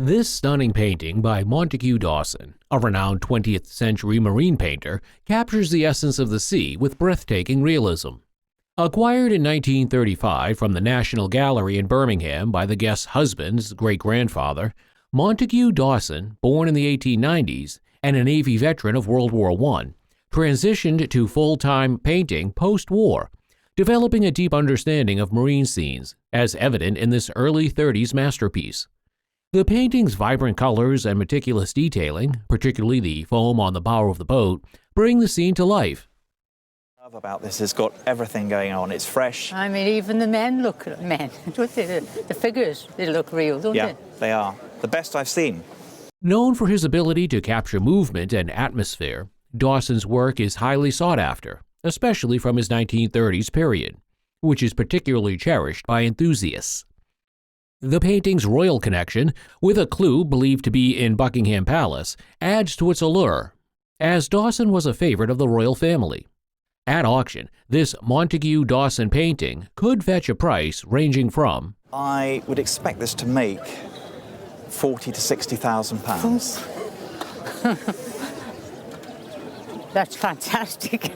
This stunning painting by Montague Dawson, a renowned 20th century marine painter, captures the essence of the sea with breathtaking realism. Acquired in 1935 from the National Gallery in Birmingham by the guest's husband's great-grandfather, Montague Dawson, born in the 1890s and a Navy veteran of World War I, transitioned to full-time painting post-war, developing a deep understanding of marine scenes, as evident in this early 30s masterpiece. The painting's vibrant colors and meticulous detailing, particularly the foam on the bow of the boat, bring the scene to life. What I love about this has got everything going on. It's fresh. I mean, even the men look men. The figures, they look real, don't they? Yeah, they are. The best I've seen. Known for his ability to capture movement and atmosphere, Dawson's work is highly sought after, especially from his 1930s period, which is particularly cherished by enthusiasts. The painting's royal connection, with a clue believed to be in Buckingham Palace, adds to its allure, as Dawson was a favorite of the royal family. At auction, this Montague Dawson painting could fetch a price ranging from I would expect this to make £40,000 to £60,000. That's fantastic.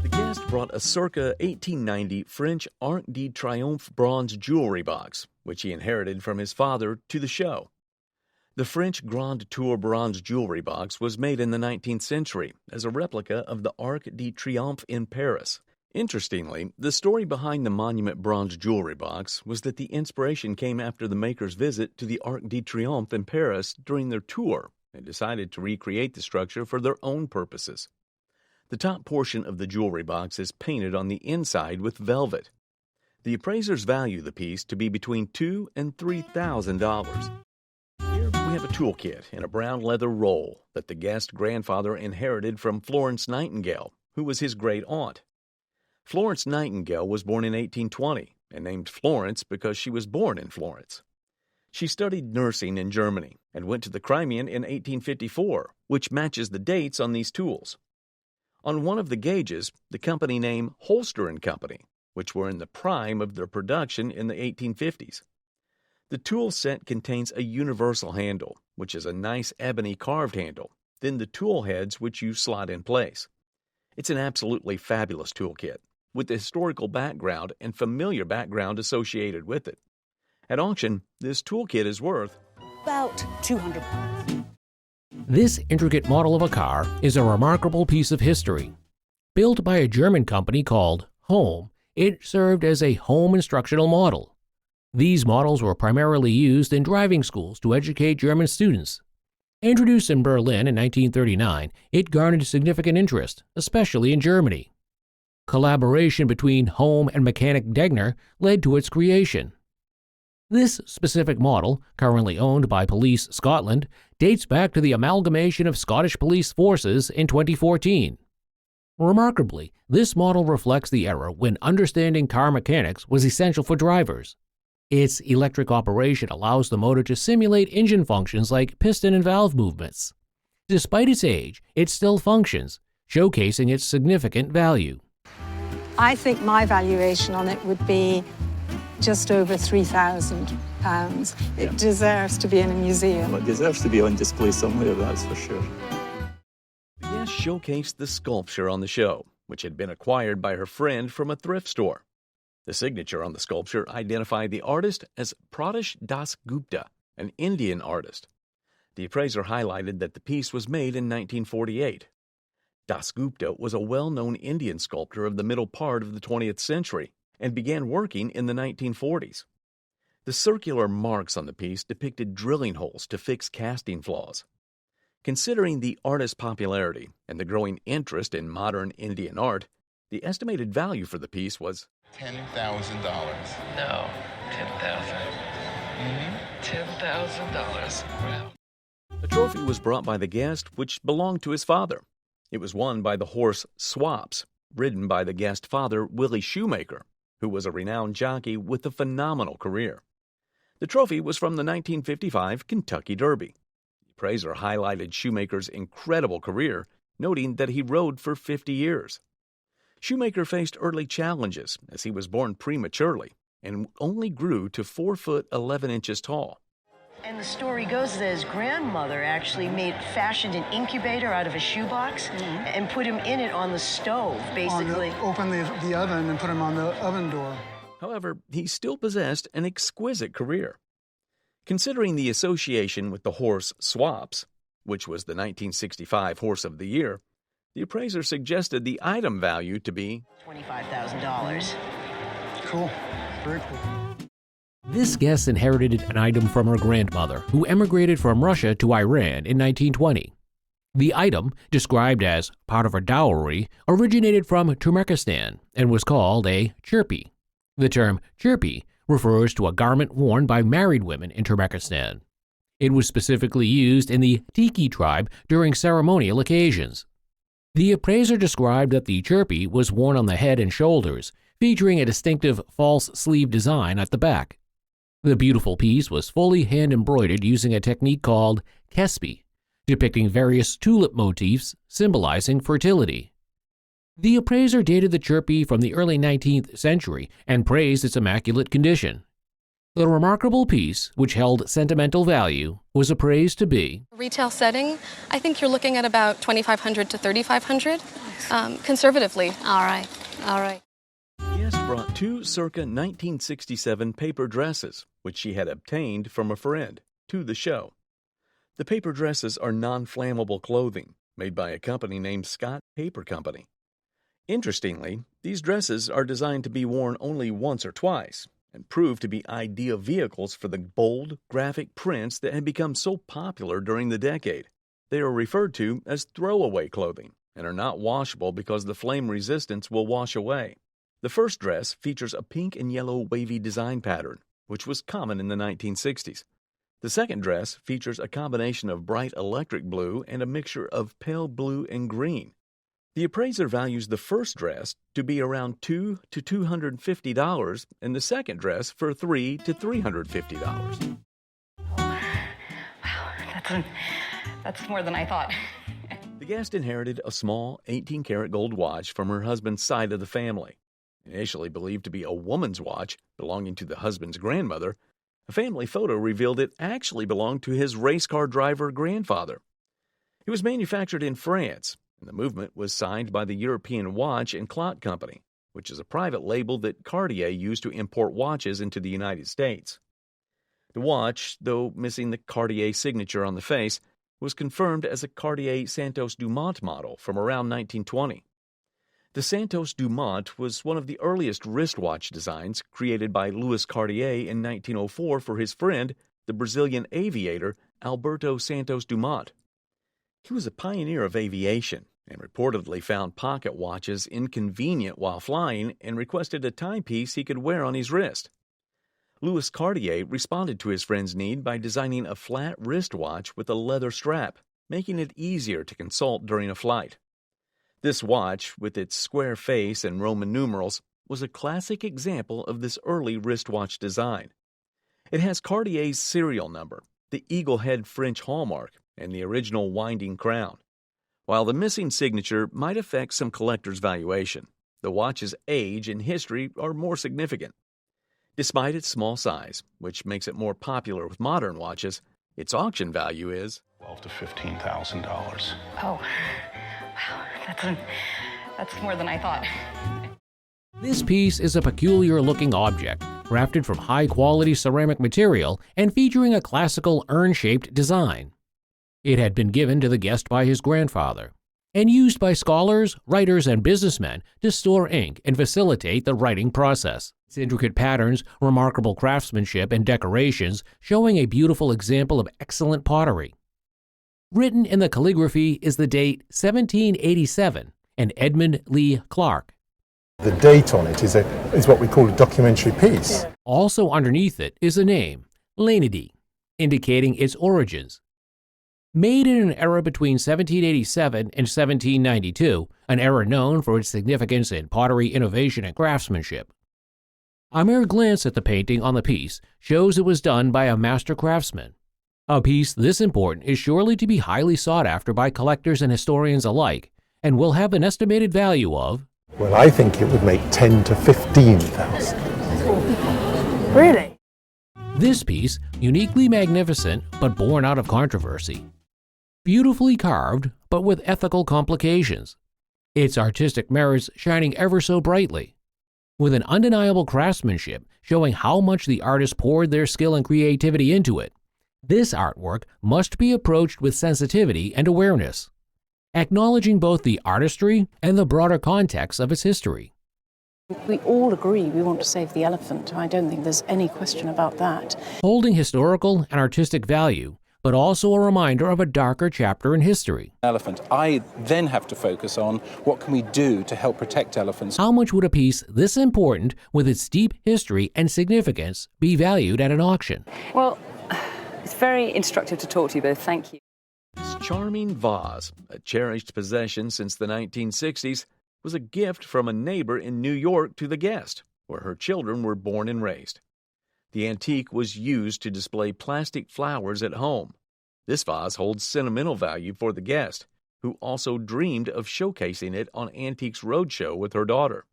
The guest brought a circa 1890 French Arc de Triomphe bronze jewelry box, which he inherited from his father, to the show. The French Grand Tour bronze jewelry box was made in the 19th century as a replica of the Arc de Triomphe in Paris. Interestingly, the story behind the monument bronze jewelry box was that the inspiration came after the maker's visit to the Arc de Triomphe in Paris during their tour and decided to recreate the structure for their own purposes. The top portion of the jewelry box is painted on the inside with velvet. The appraisers value the piece to be between $2,000 and $3,000. Here we have a toolkit in a brown leather roll that the guest grandfather inherited from Florence Nightingale, who was his great-aunt. Florence Nightingale was born in 1820 and named Florence because she was born in Florence. She studied nursing in Germany and went to the Crimean in 1854, which matches the dates on these tools. On one of the gauges, the company name Holster & Company, which were in the prime of their production in the 1850s. The tool set contains a universal handle, which is a nice ebony carved handle, then the tool heads which you slot in place. It's an absolutely fabulous toolkit, with the historical background and familiar background associated with it. At auction, this toolkit is worth about £200. This intricate model of a car is a remarkable piece of history. Built by a German company called Home, it served as a home instructional model. These models were primarily used in driving schools to educate German students. Introduced in Berlin in 1939, it garnered significant interest, especially in Germany. Collaboration between Home and mechanic Degner led to its creation. This specific model, currently owned by Police Scotland, dates back to the amalgamation of Scottish police forces in 2014. Remarkably, this model reflects the era when understanding car mechanics was essential for drivers. Its electric operation allows the motor to simulate engine functions like piston and valve movements. Despite its age, it still functions, showcasing its significant value. I think my valuation on it would be just over £3,000. It deserves to be in a museum. Well, it deserves to be on display somewhere, that's for sure. The guest showcased the sculpture on the show, which had been acquired by her friend from a thrift store. The signature on the sculpture identified the artist as Pradesh Das Gupta, an Indian artist. The appraiser highlighted that the piece was made in 1948. Das Gupta was a well-known Indian sculptor of the middle part of the 20th century and began working in the 1940s. The circular marks on the piece depicted drilling holes to fix casting flaws. Considering the artist's popularity and the growing interest in modern Indian art, the estimated value for the piece was $10,000. No, 10,000. $10,000. Wow. The trophy was brought by the guest, which belonged to his father. It was won by the horse Swaps, ridden by the guest's father, Willie Shoemaker, who was a renowned jockey with a phenomenal career. The trophy was from the 1955 Kentucky Derby. The appraiser highlighted Shoemaker's incredible career, noting that he rode for 50 years. Shoemaker faced early challenges as he was born prematurely and only grew to 4 foot 11 inches tall. And the story goes that his grandmother actually fashioned an incubator out of a shoebox and put him in it on the stove, basically. Open the oven and put him on the oven door. However, he still possessed an exquisite career. Considering the association with the horse Swaps, which was the 1965 Horse of the Year, the appraiser suggested the item value to be $25,000. Cool. Very cool. This guest inherited an item from her grandmother, who emigrated from Russia to Iran in 1920. The item, described as part of her dowry, originated from Turkistan and was called a chirpi. The term chirpi refers to a garment worn by married women in Turkistan. It was specifically used in the Tiki tribe during ceremonial occasions. The appraiser described that the chirpi was worn on the head and shoulders, featuring a distinctive false sleeve design at the back. The beautiful piece was fully hand-embroidered using a technique called kespi, depicting various tulip motifs symbolizing fertility. The appraiser dated the chirpi from the early 19th century and praised its immaculate condition. The remarkable piece, which held sentimental value, was appraised to be retail setting. I think you're looking at about $2,500 to $3,500, conservatively. All right. Guest brought two circa 1967 paper dresses, which she had obtained from a friend, to the show. The paper dresses are non-flammable clothing made by a company named Scott Paper Company. Interestingly, these dresses are designed to be worn only once or twice and prove to be ideal vehicles for the bold, graphic prints that had become so popular during the decade. They are referred to as throwaway clothing and are not washable because the flame resistance will wash away. The first dress features a pink and yellow wavy design pattern, which was common in the 1960s. The second dress features a combination of bright electric blue and a mixture of pale blue and green. The appraiser values the first dress to be around $200 to $250 and the second dress for $300 to $350. Wow, that's more than I thought. The guest inherited a small 18-karat gold watch from her husband's side of the family. Initially believed to be a woman's watch belonging to the husband's grandmother, a family photo revealed it actually belonged to his race car driver grandfather. It was manufactured in France, and the movement was signed by the European Watch and Clock Company, which is a private label that Cartier used to import watches into the United States. The watch, though missing the Cartier signature on the face, was confirmed as a Cartier Santos Dumont model from around 1920. The Santos Dumont was one of the earliest wristwatch designs created by Louis Cartier in 1904 for his friend, the Brazilian aviator Alberto Santos Dumont. He was a pioneer of aviation and reportedly found pocket watches inconvenient while flying and requested a timepiece he could wear on his wrist. Louis Cartier responded to his friend's need by designing a flat wristwatch with a leather strap, making it easier to consult during a flight. This watch, with its square face and Roman numerals, was a classic example of this early wristwatch design. It has Cartier's serial number, the eagle head French hallmark, and the original winding crown. While the missing signature might affect some collectors' valuation, the watch's age and history are more significant. Despite its small size, which makes it more popular with modern watches, its auction value is $12,000 to $15,000. Oh, wow, that's more than I thought. This piece is a peculiar-looking object, crafted from high-quality ceramic material and featuring a classical urn-shaped design. It had been given to the guest by his grandfather, and used by scholars, writers, and businessmen to store ink and facilitate the writing process. Its intricate patterns, remarkable craftsmanship, and decorations showing a beautiful example of excellent pottery. Written in the calligraphy is the date 1787 and Edmund Lee Clark. The date on it is what we call a documentary piece. Also underneath it is a name, Lanedy, indicating its origins. Made in an era between 1787 and 1792, an era known for its significance in pottery innovation and craftsmanship. A mere glance at the painting on the piece shows it was done by a master craftsman. A piece this important is surely to be highly sought after by collectors and historians alike, and will have an estimated value of... Well, I think it would make $10,000 to $15,000. Really? This piece, uniquely magnificent but born out of controversy. Beautifully carved, but with ethical complications. Its artistic merits shining ever so brightly. With an undeniable craftsmanship showing how much the artist poured their skill and creativity into it, this artwork must be approached with sensitivity and awareness, acknowledging both the artistry and the broader context of its history. We all agree we want to save the elephant. I don't think there's any question about that. Holding historical and artistic value, but also a reminder of a darker chapter in history. Elephant. I then have to focus on what can we do to help protect elephants. How much would a piece this important, with its deep history and significance, be valued at an auction? Well, it's very instructive to talk to you both. Thank you. This charming vase, a cherished possession since the 1960s, was a gift from a neighbor in New York to the guest, where her children were born and raised. The antique was used to display plastic flowers at home. This vase holds sentimental value for the guest, who also dreamed of showcasing it on Antiques Roadshow with her daughter.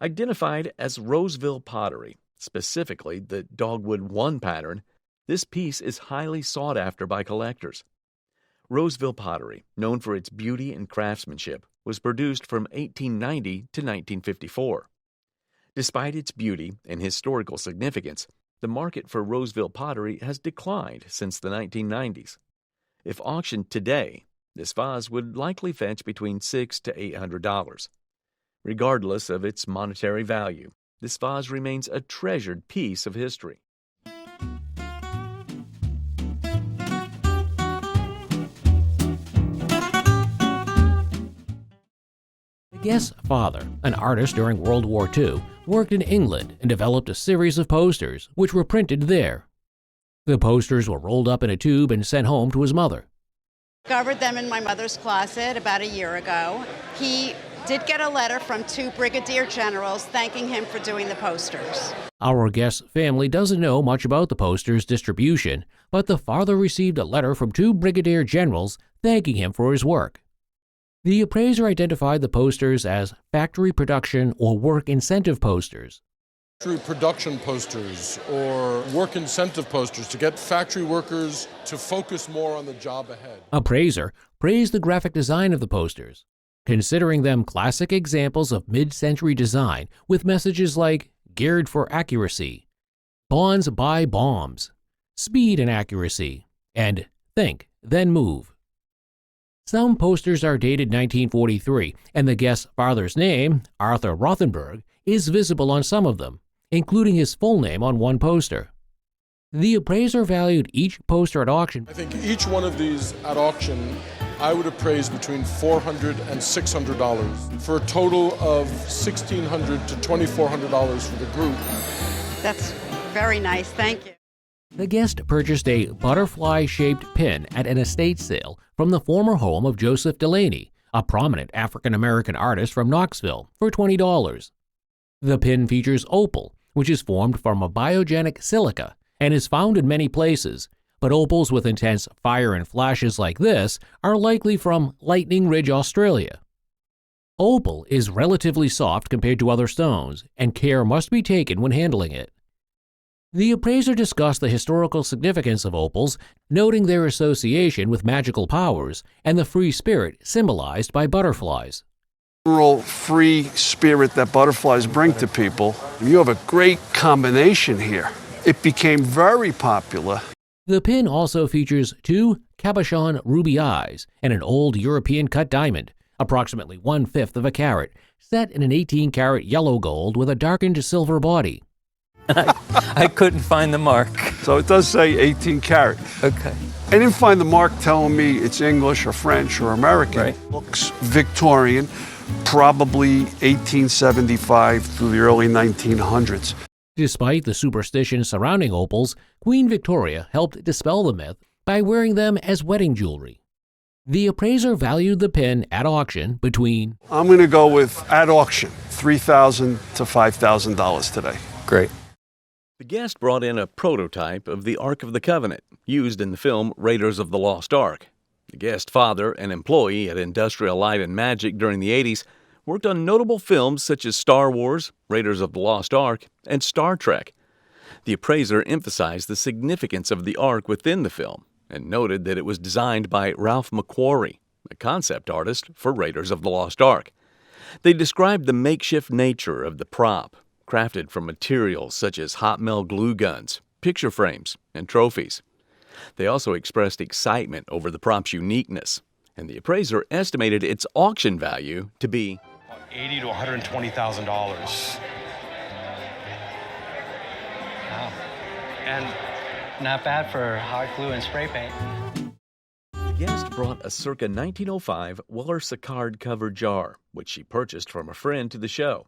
Identified as Roseville pottery, specifically the Dogwood 1 pattern, this piece is highly sought after by collectors. Roseville pottery, known for its beauty and craftsmanship, was produced from 1890 to 1954. Despite its beauty and historical significance, the market for Roseville pottery has declined since the 1990s. If auctioned today, this vase would likely fetch between $600 to $800. Regardless of its monetary value, this vase remains a treasured piece of history. The guest's father, an artist during World War II, worked in England and developed a series of posters, which were printed there. The posters were rolled up in a tube and sent home to his mother. Discovered them in my mother's closet about a year ago. He did get a letter from 2 brigadier generals thanking him for doing the posters. Our guest's family doesn't know much about the posters' distribution, but the father received a letter from 2 brigadier generals thanking him for his work. The appraiser identified the posters as factory production or work incentive posters. Factory production posters or work incentive posters to get factory workers to focus more on the job ahead. Appraiser praised the graphic design of the posters, considering them classic examples of mid-century design with messages like "geared for accuracy," "bonds buy bombs," "speed and accuracy," and "think, then move." Some posters are dated 1943, and the guest's father's name, Arthur Rothenberg, is visible on some of them, including his full name on one poster. The appraiser valued each poster at auction. I think each one of these at auction, I would appraise between $400 and $600 for a total of $1,600 to $2,400 for the group. That's very nice, thank you. The guest purchased a butterfly-shaped pin at an estate sale from the former home of Joseph Delaney, a prominent African-American artist from Knoxville, for $20. The pin features opal, which is formed from a biogenic silica and is found in many places, but opals with intense fire and flashes like this are likely from Lightning Ridge, Australia. Opal is relatively soft compared to other stones, and care must be taken when handling it. The appraiser discussed the historical significance of opals, noting their association with magical powers and the free spirit symbolized by butterflies. Free spirit that butterflies bring to people. You have a great combination here. It became very popular. The pin also features 2 cabochon ruby eyes and an old European cut diamond, approximately 1/5 of a carat, set in an 18-carat yellow gold with a darkened silver body. I couldn't find the mark. So it does say 18 karat. Okay. I didn't find the mark telling me it's English or French or American. Right. Looks Victorian, probably 1875 through the early 1900s. Despite the superstition surrounding opals, Queen Victoria helped dispel the myth by wearing them as wedding jewelry. The appraiser valued the pin at auction between... I'm going to go with, at auction, $3,000 to $5,000 today. Great. The guest brought in a prototype of the Ark of the Covenant, used in the film Raiders of the Lost Ark. The guest's father, an employee at Industrial Light and Magic during the 80s, worked on notable films such as Star Wars, Raiders of the Lost Ark, and Star Trek. The appraiser emphasized the significance of the Ark within the film and noted that it was designed by Ralph McQuarrie, a concept artist for Raiders of the Lost Ark. They described the makeshift nature of the prop, crafted from materials such as hot melt glue guns, picture frames, and trophies. They also expressed excitement over the prop's uniqueness, and the appraiser estimated its auction value to be $80,000 to $120,000. Wow. And not bad for hot glue and spray paint. The guest brought a circa 1905 Weller-Sicard covered jar, which she purchased from a friend to the show.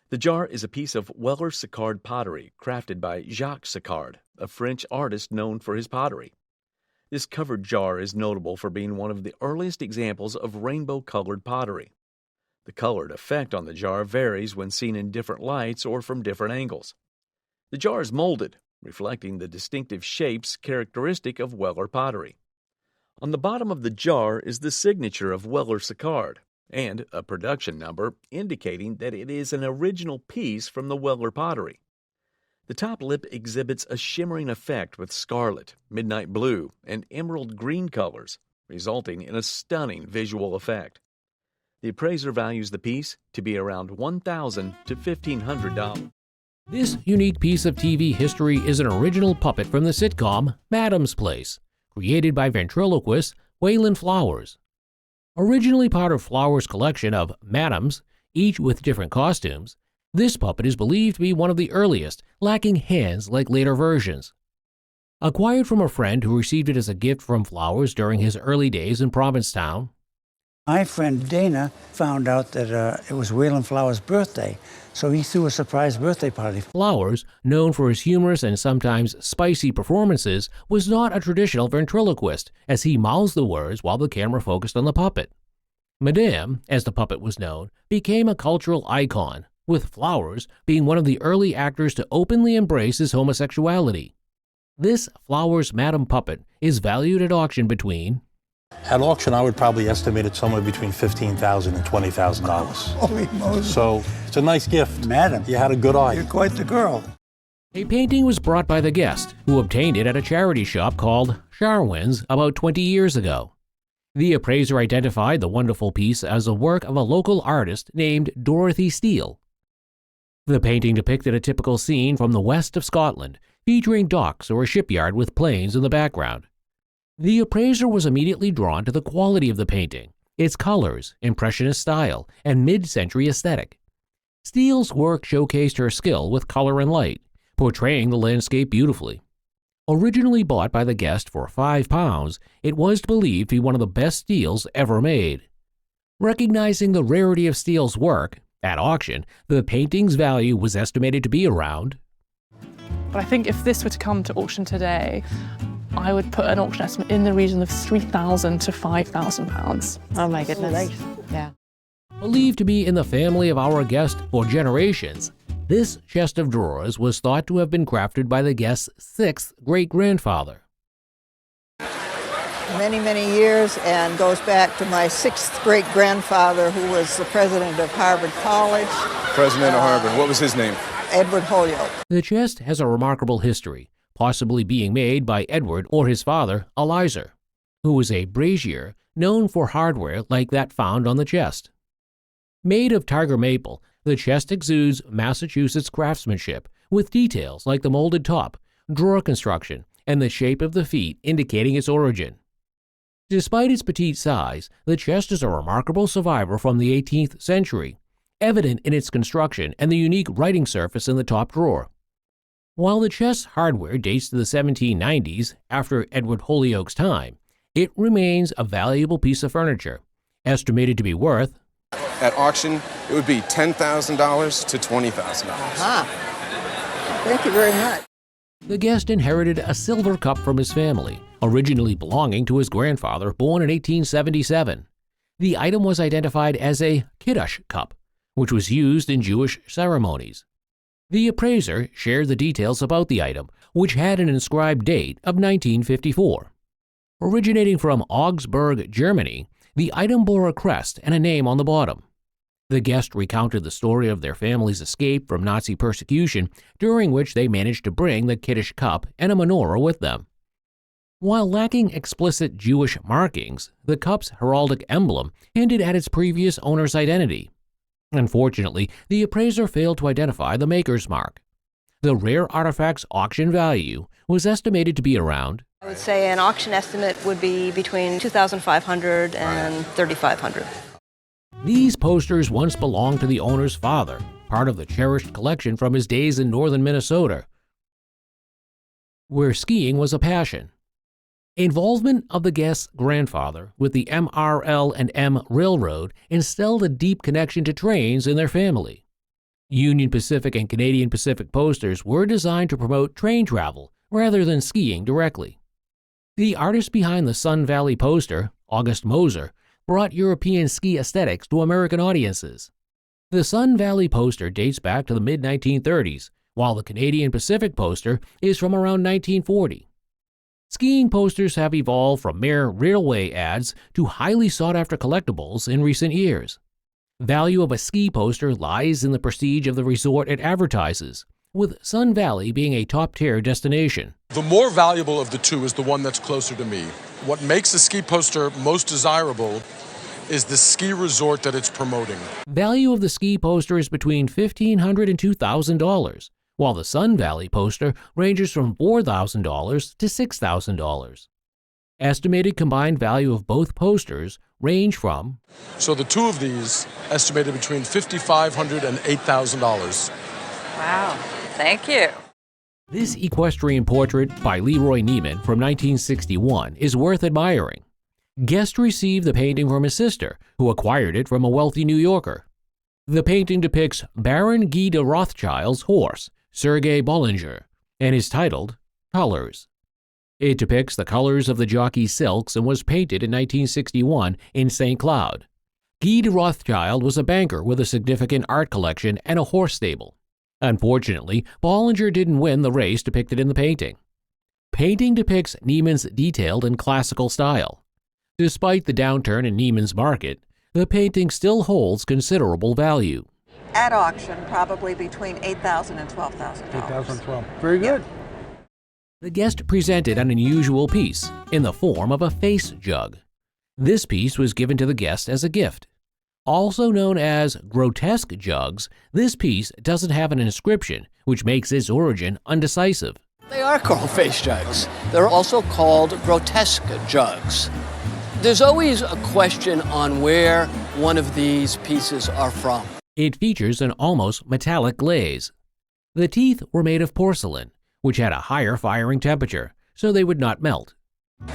The jar is a piece of Weller-Sicard pottery crafted by Jacques Sicard, a French artist known for his pottery. This covered jar is notable for being one of the earliest examples of rainbow-colored pottery. The colored effect on the jar varies when seen in different lights or from different angles. The jar is molded, reflecting the distinctive shapes characteristic of Weller pottery. On the bottom of the jar is the signature of Weller-Sicard and a production number indicating that it is an original piece from the Weller pottery. The top lip exhibits a shimmering effect with scarlet, midnight blue, and emerald green colors, resulting in a stunning visual effect. The appraiser values the piece to be around $1,000 to $1,500. This unique piece of TV history is an original puppet from the sitcom Madam's Place, created by ventriloquist Waylon Flowers. Originally part of Flowers' collection of Madams, each with different costumes, this puppet is believed to be one of the earliest, lacking hands like later versions. Acquired from a friend who received it as a gift from Flowers during his early days in Provincetown, my friend Dana found out that it was Waylon Flowers' birthday, so he threw a surprise birthday party. Flowers, known for his humorous and sometimes spicy performances, was not a traditional ventriloquist, as he mouthed the words while the camera focused on the puppet. Madame, as the puppet was known, became a cultural icon, with Flowers being one of the early actors to openly embrace his homosexuality. This Flowers Madam puppet is valued at auction between... At auction, I would probably estimate it somewhere between $15,000 and $20,000. Holy Moses. So it's a nice gift. Madam. You had a good eye. You're quite the girl. A painting was brought by the guest, who obtained it at a charity shop called Sharwin's about 20 years ago. The appraiser identified the wonderful piece as a work of a local artist named Dorothy Steele. The painting depicted a typical scene from the west of Scotland, featuring docks or a shipyard with planes in the background. The appraiser was immediately drawn to the quality of the painting, its colors, impressionist style, and mid-century aesthetic. Steele's work showcased her skill with color and light, portraying the landscape beautifully. Originally bought by the guest for £5, it was believed to be one of the best Steeles ever made. Recognizing the rarity of Steele's work, at auction, the painting's value was estimated to be around... But I think if this were to come to auction today, I would put an auction estimate in the region of £3,000 to £5,000. Oh my goodness. Yeah. Believed to be in the family of our guest for generations, this chest of drawers was thought to have been crafted by the guest's sixth great-grandfather. Many, many years, and goes back to my sixth great-grandfather, who was the president of Harvard College. President of Harvard. What was his name? Edward Holyoke. The chest has a remarkable history, possibly being made by Edward or his father, Elizur, who was a brazier known for hardware like that found on the chest. Made of tiger maple, the chest exudes Massachusetts craftsmanship, with details like the molded top, drawer construction, and the shape of the feet indicating its origin. Despite its petite size, the chest is a remarkable survivor from the 18th century, evident in its construction and the unique writing surface in the top drawer. While the chest's hardware dates to the 1790s, after Edward Holyoke's time, it remains a valuable piece of furniture, estimated to be worth... At auction, it would be $10,000 to $20,000. Aha. Thank you very much. The guest inherited a silver cup from his family, originally belonging to his grandfather, born in 1877. The item was identified as a Kiddush cup, which was used in Jewish ceremonies. The appraiser shared the details about the item, which had an inscribed date of 1954. Originating from Augsburg, Germany, the item bore a crest and a name on the bottom. The guest recounted the story of their family's escape from Nazi persecution, during which they managed to bring the Kiddush cup and a menorah with them. While lacking explicit Jewish markings, the cup's heraldic emblem hinted at its previous owner's identity. Unfortunately, the appraiser failed to identify the maker's mark. The rare artifact's auction value was estimated to be around, I would say an auction estimate would be between $2,500 and $3,500. These posters once belonged to the owner's father, part of the cherished collection from his days in northern Minnesota, where skiing was a passion. Involvement of the guest's grandfather with the MRL and M Railroad instilled a deep connection to trains in their family. Union Pacific and Canadian Pacific posters were designed to promote train travel rather than skiing directly. The artist behind the Sun Valley poster, August Moser, brought European ski aesthetics to American audiences. The Sun Valley poster dates back to the mid-1930s, while the Canadian Pacific poster is from around 1940. Skiing posters have evolved from mere railway ads to highly sought-after collectibles in recent years. Value of a ski poster lies in the prestige of the resort it advertises, with Sun Valley being a top-tier destination. The more valuable of the two is the one that's closer to me. What makes a ski poster most desirable is the ski resort that it's promoting. Value of the ski poster is between $1,500 and $2,000, while the Sun Valley poster ranges from $4,000 to $6,000. Estimated combined value of both posters range from... So the two of these estimated between $5,500 and $8,000. Wow, thank you. This equestrian portrait by Leroy Neiman from 1961 is worth admiring. Guest received the painting from his sister, who acquired it from a wealthy New Yorker. The painting depicts Baron Guy de Rothschild's horse, Sergei Bollinger, and is titled Colors. It depicts the colors of the jockey's silks and was painted in 1961 in St. Cloud. Guy de Rothschild was a banker with a significant art collection and a horse stable. Unfortunately, Bollinger didn't win the race depicted in the painting. Painting depicts Neiman's detailed and classical style. Despite the downturn in Neiman's market, the painting still holds considerable value. At auction, probably between $8,000 and $12,000. $8,012. Very good. Yeah. The guest presented an unusual piece in the form of a face jug. This piece was given to the guest as a gift. Also known as grotesque jugs, this piece doesn't have an inscription, which makes its origin undecisive. They are called face jugs. They're also called grotesque jugs. There's always a question on where one of these pieces are from. It features an almost metallic glaze. The teeth were made of porcelain, which had a higher firing temperature, so they would not melt.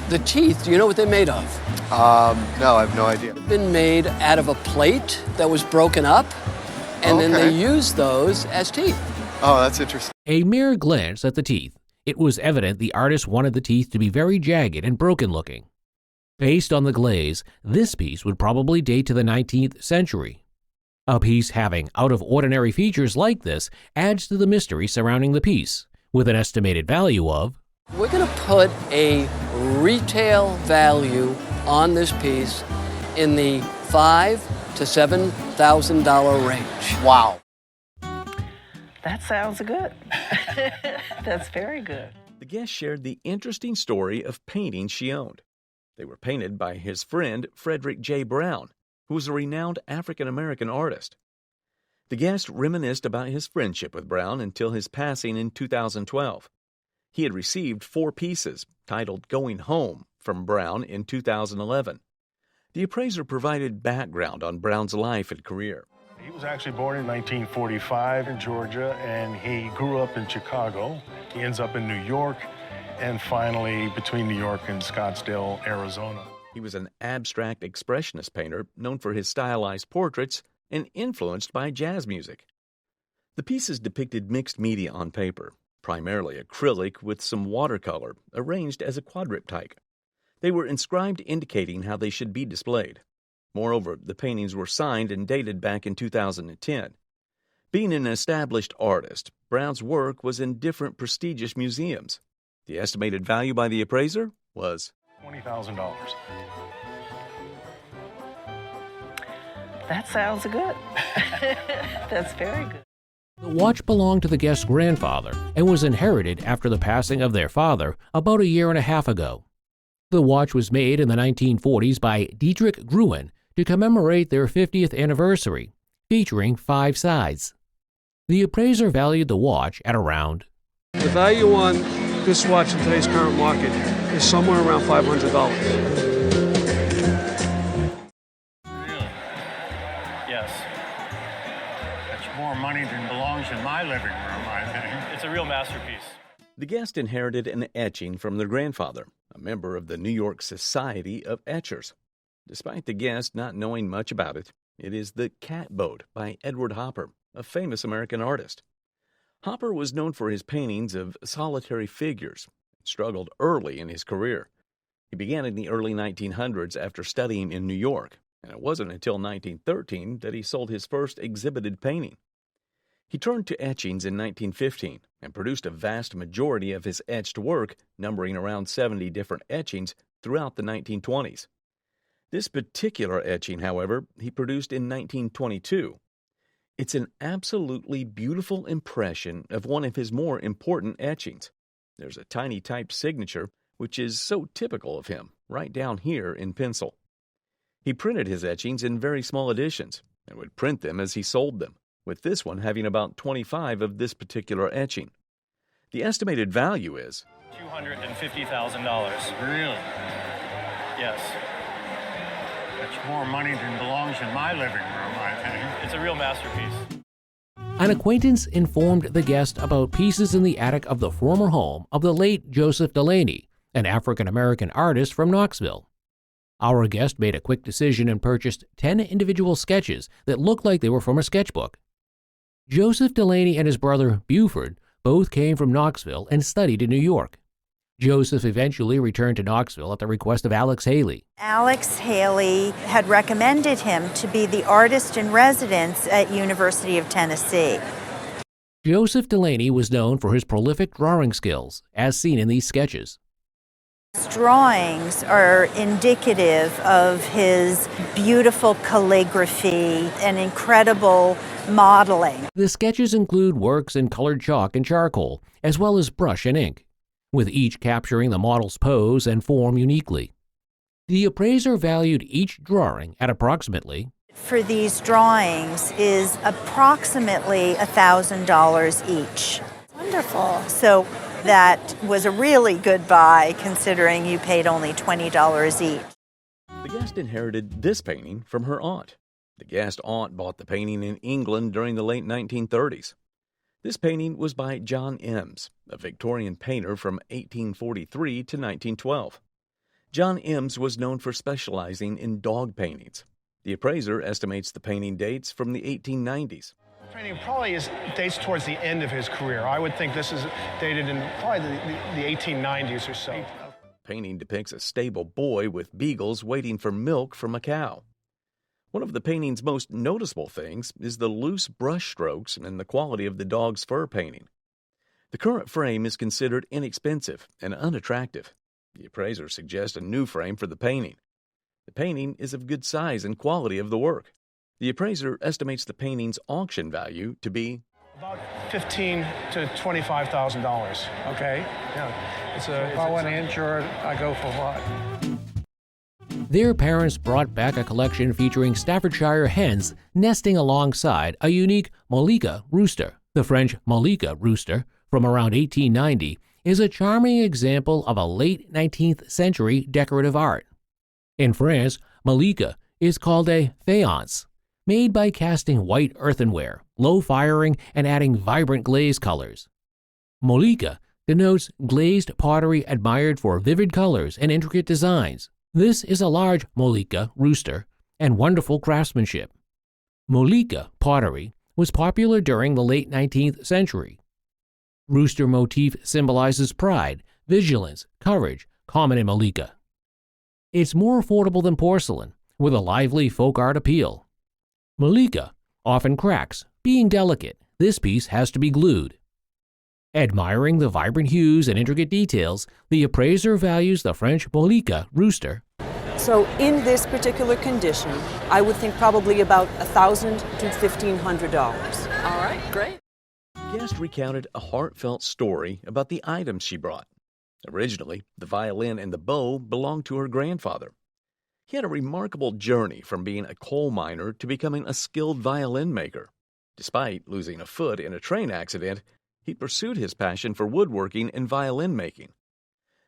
The teeth, do you know what they're made of? No, I have no idea. They've been made out of a plate that was broken up, and then they used those as teeth. Oh, that's interesting. A mere glance at the teeth, it was evident the artist wanted the teeth to be very jagged and broken looking. Based on the glaze, this piece would probably date to the 19th century. A piece having out-of-ordinary features like this adds to the mystery surrounding the piece, with an estimated value of... We're going to put a retail value on this piece in the $5,000 to $7,000 range. Wow. That sounds good. That's very good. The guest shared the interesting story of paintings she owned. They were painted by his friend Frederick J. Brown, who was a renowned African-American artist. The guest reminisced about his friendship with Brown until his passing in 2012. He had received 4 pieces, titled Going Home, from Brown in 2011. The appraiser provided background on Brown's life and career. He was actually born in 1945 in Georgia, and he grew up in Chicago. He ends up in New York, and finally between New York and Scottsdale, Arizona. He was an abstract expressionist painter known for his stylized portraits and influenced by jazz music. The pieces depicted mixed media on paper, primarily acrylic with some watercolor, arranged as a quadriptych. They were inscribed indicating how they should be displayed. Moreover, the paintings were signed and dated back in 2010. Being an established artist, Brown's work was in different prestigious museums. The estimated value by the appraiser was $20,000. That sounds good. That's very good. The watch belonged to the guest's grandfather and was inherited after the passing of their father about a year and a half ago. The watch was made in the 1940s by Dietrich Gruen to commemorate their 50th anniversary, featuring 5 sides. The appraiser valued the watch at around. The value on this watch in today's current market is somewhere around $500. Yes. That's more money than belongs in my living room, I think. It's a real masterpiece. The guest inherited an etching from their grandfather, a member of the New York Society of Etchers. Despite the guest not knowing much about it, it is the Cat Boat by Edward Hopper, a famous American artist. Hopper was known for his paintings of solitary figures and struggled early in his career. He began in the early 1900s after studying in New York, and it wasn't until 1913 that he sold his first exhibited painting. He turned to etchings in 1915 and produced a vast majority of his etched work, numbering around 70 different etchings throughout the 1920s. This particular etching, however, he produced in 1922. It's an absolutely beautiful impression of one of his more important etchings. There's a tiny type signature, which is so typical of him, right down here in pencil. He printed his etchings in very small editions and would print them as he sold them, with this one having about 25 of this particular etching. The estimated value is $250,000. Really? Yes. That's more money than belongs in my living room, I think. It's a real masterpiece. An acquaintance informed the guest about pieces in the attic of the former home of the late Joseph Delaney, an African-American artist from Knoxville. Our guest made a quick decision and purchased 10 individual sketches that looked like they were from a sketchbook. Joseph Delaney and his brother Buford both came from Knoxville and studied in New York. Joseph eventually returned to Knoxville at the request of Alex Haley. Alex Haley had recommended him to be the artist in residence at University of Tennessee. Joseph Delaney was known for his prolific drawing skills, as seen in these sketches. His drawings are indicative of his beautiful calligraphy and incredible modeling. The sketches include works in colored chalk and charcoal, as well as brush and ink, with each capturing the model's pose and form uniquely. The appraiser valued each drawing at approximately for these drawings is approximately $1,000 each. Wonderful. So that was a really good buy considering you paid only $20 each. The guest inherited this painting from her aunt. The guest aunt bought the painting in England during the late 1930s. This painting was by John Eames, a Victorian painter from 1843 to 1912. John Eames was known for specializing in dog paintings. The appraiser estimates the painting dates from the 1890s. The painting probably dates towards the end of his career. I would think this is dated in probably the 1890s or so. The painting depicts a stable boy with beagles waiting for milk from a cow. One of the painting's most noticeable things is the loose brush strokes and the quality of the dog's fur painting. The current frame is considered inexpensive and unattractive. The appraiser suggests a new frame for the painting. The painting is of good size and quality of the work. The appraiser estimates the painting's auction value to be about $15,000 to $25,000. Okay, yeah. If I want to insure it, I go for what? Their parents brought back a collection featuring Staffordshire hens nesting alongside a unique Molika rooster. The French Molika rooster, from around 1890, is a charming example of a late 19th century decorative art. In France, Molika is called a faience, made by casting white earthenware, low firing, and adding vibrant glaze colors. Molika denotes glazed pottery admired for vivid colors and intricate designs. This is a large Molika rooster and wonderful craftsmanship. Molika pottery was popular during the late 19th century. Rooster motif symbolizes pride, vigilance, courage, common in Molika. It's more affordable than porcelain, with a lively folk art appeal. Molika often cracks. Being delicate, this piece has to be glued. Admiring the vibrant hues and intricate details, the appraiser values the French Molika rooster So in this particular condition, I would think probably about $1,000 to $1,500. All right, great. The guest recounted a heartfelt story about the items she brought. Originally, the violin and the bow belonged to her grandfather. He had a remarkable journey from being a coal miner to becoming a skilled violin maker. Despite losing a foot in a train accident, he pursued his passion for woodworking and violin making.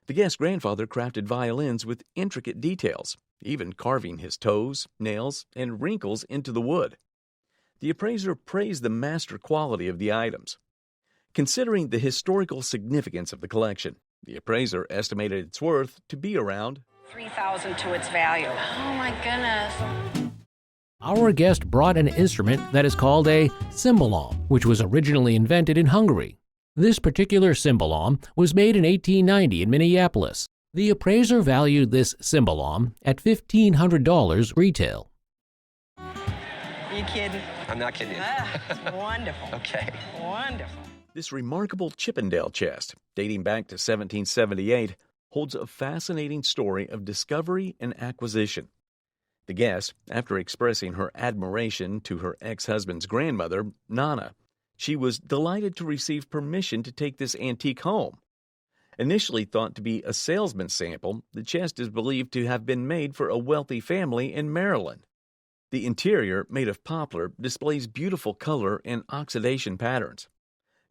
The guest's grandfather crafted violins with intricate details, even carving his toes, nails, and wrinkles into the wood. The appraiser praised the master quality of the items. Considering the historical significance of the collection, the appraiser estimated its worth to be around $3,000 to its value. Oh my goodness. Our guest brought an instrument that is called a cymbalom, which was originally invented in Hungary. This particular cymbalom was made in 1890 in Minneapolis. The appraiser valued this cymbalom at $1,500 retail. Are you kidding? I'm not kidding you. Wonderful. Okay. Wonderful. This remarkable Chippendale chest, dating back to 1778, holds a fascinating story of discovery and acquisition. The guest, after expressing her admiration to her ex-husband's grandmother, Nana, she was delighted to receive permission to take this antique home. Initially thought to be a salesman's sample, the chest is believed to have been made for a wealthy family in Maryland. The interior, made of poplar, displays beautiful color and oxidation patterns.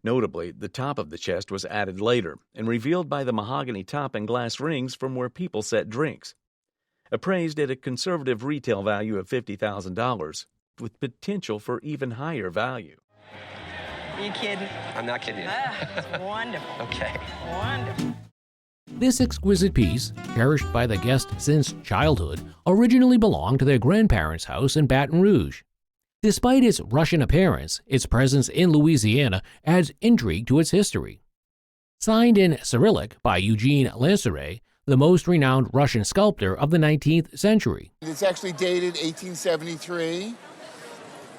Notably, the top of the chest was added later and revealed by the mahogany top and glass rings from where people set drinks. Appraised at a conservative retail value of $50,000, with potential for even higher value. Are you kidding? I'm not kidding you. It's wonderful. Okay. Wonderful. This exquisite piece, cherished by the guest since childhood, originally belonged to their grandparents' house in Baton Rouge. Despite its Russian appearance, its presence in Louisiana adds intrigue to its history. Signed in Cyrillic by Eugene Lanceret, the most renowned Russian sculptor of the 19th century. It's actually dated 1873,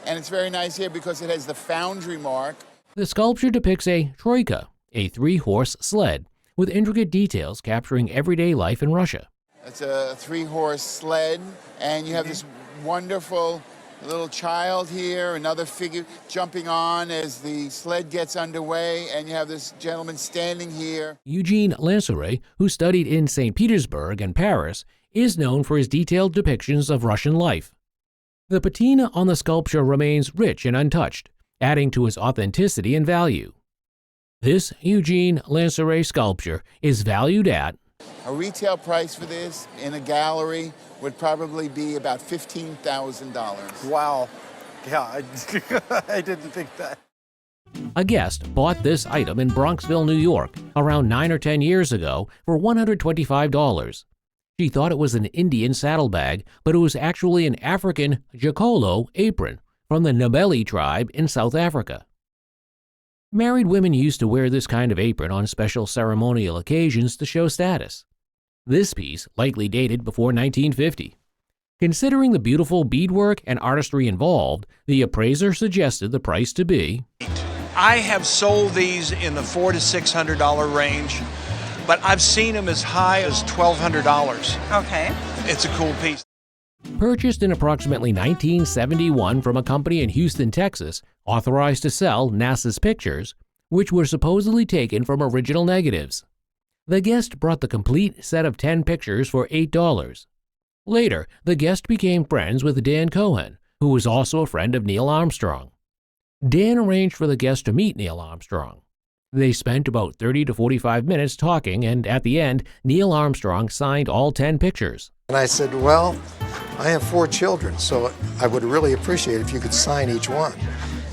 and it's very nice here because it has the foundry mark. The sculpture depicts a troika, a three-horse sled, with intricate details capturing everyday life in Russia. It's a three-horse sled, and you have this wonderful little child here, another figure jumping on as the sled gets underway, and you have this gentleman standing here. Eugene Lanceret, who studied in St. Petersburg and Paris, is known for his detailed depictions of Russian life. The patina on the sculpture remains rich and untouched, adding to its authenticity and value. This Eugene Lanceret sculpture is valued at a retail price for this in a gallery would probably be about $15,000. Wow. Yeah, I didn't think that. A guest bought this item in Bronxville, New York, around 9 or 10 years ago for $125. She thought it was an Indian saddlebag, but it was actually an African Jacolo apron from the Ndebele tribe in South Africa. Married women used to wear this kind of apron on special ceremonial occasions to show status. This piece likely dated before 1950. Considering the beautiful beadwork and artistry involved, the appraiser suggested the price to be I have sold these in the $400 to $600 range, but I've seen them as high as $1,200. Okay. It's a cool piece. Purchased in approximately 1971 from a company in Houston, Texas, authorized to sell NASA's pictures, which were supposedly taken from original negatives. The guest brought the complete set of 10 pictures for $8. Later, the guest became friends with Dan Cohen, who was also a friend of Neil Armstrong. Dan arranged for the guest to meet Neil Armstrong. They spent about 30 to 45 minutes talking, and at the end, Neil Armstrong signed all 10 pictures. And I said, well, I have 4 children, so I would really appreciate if you could sign each one.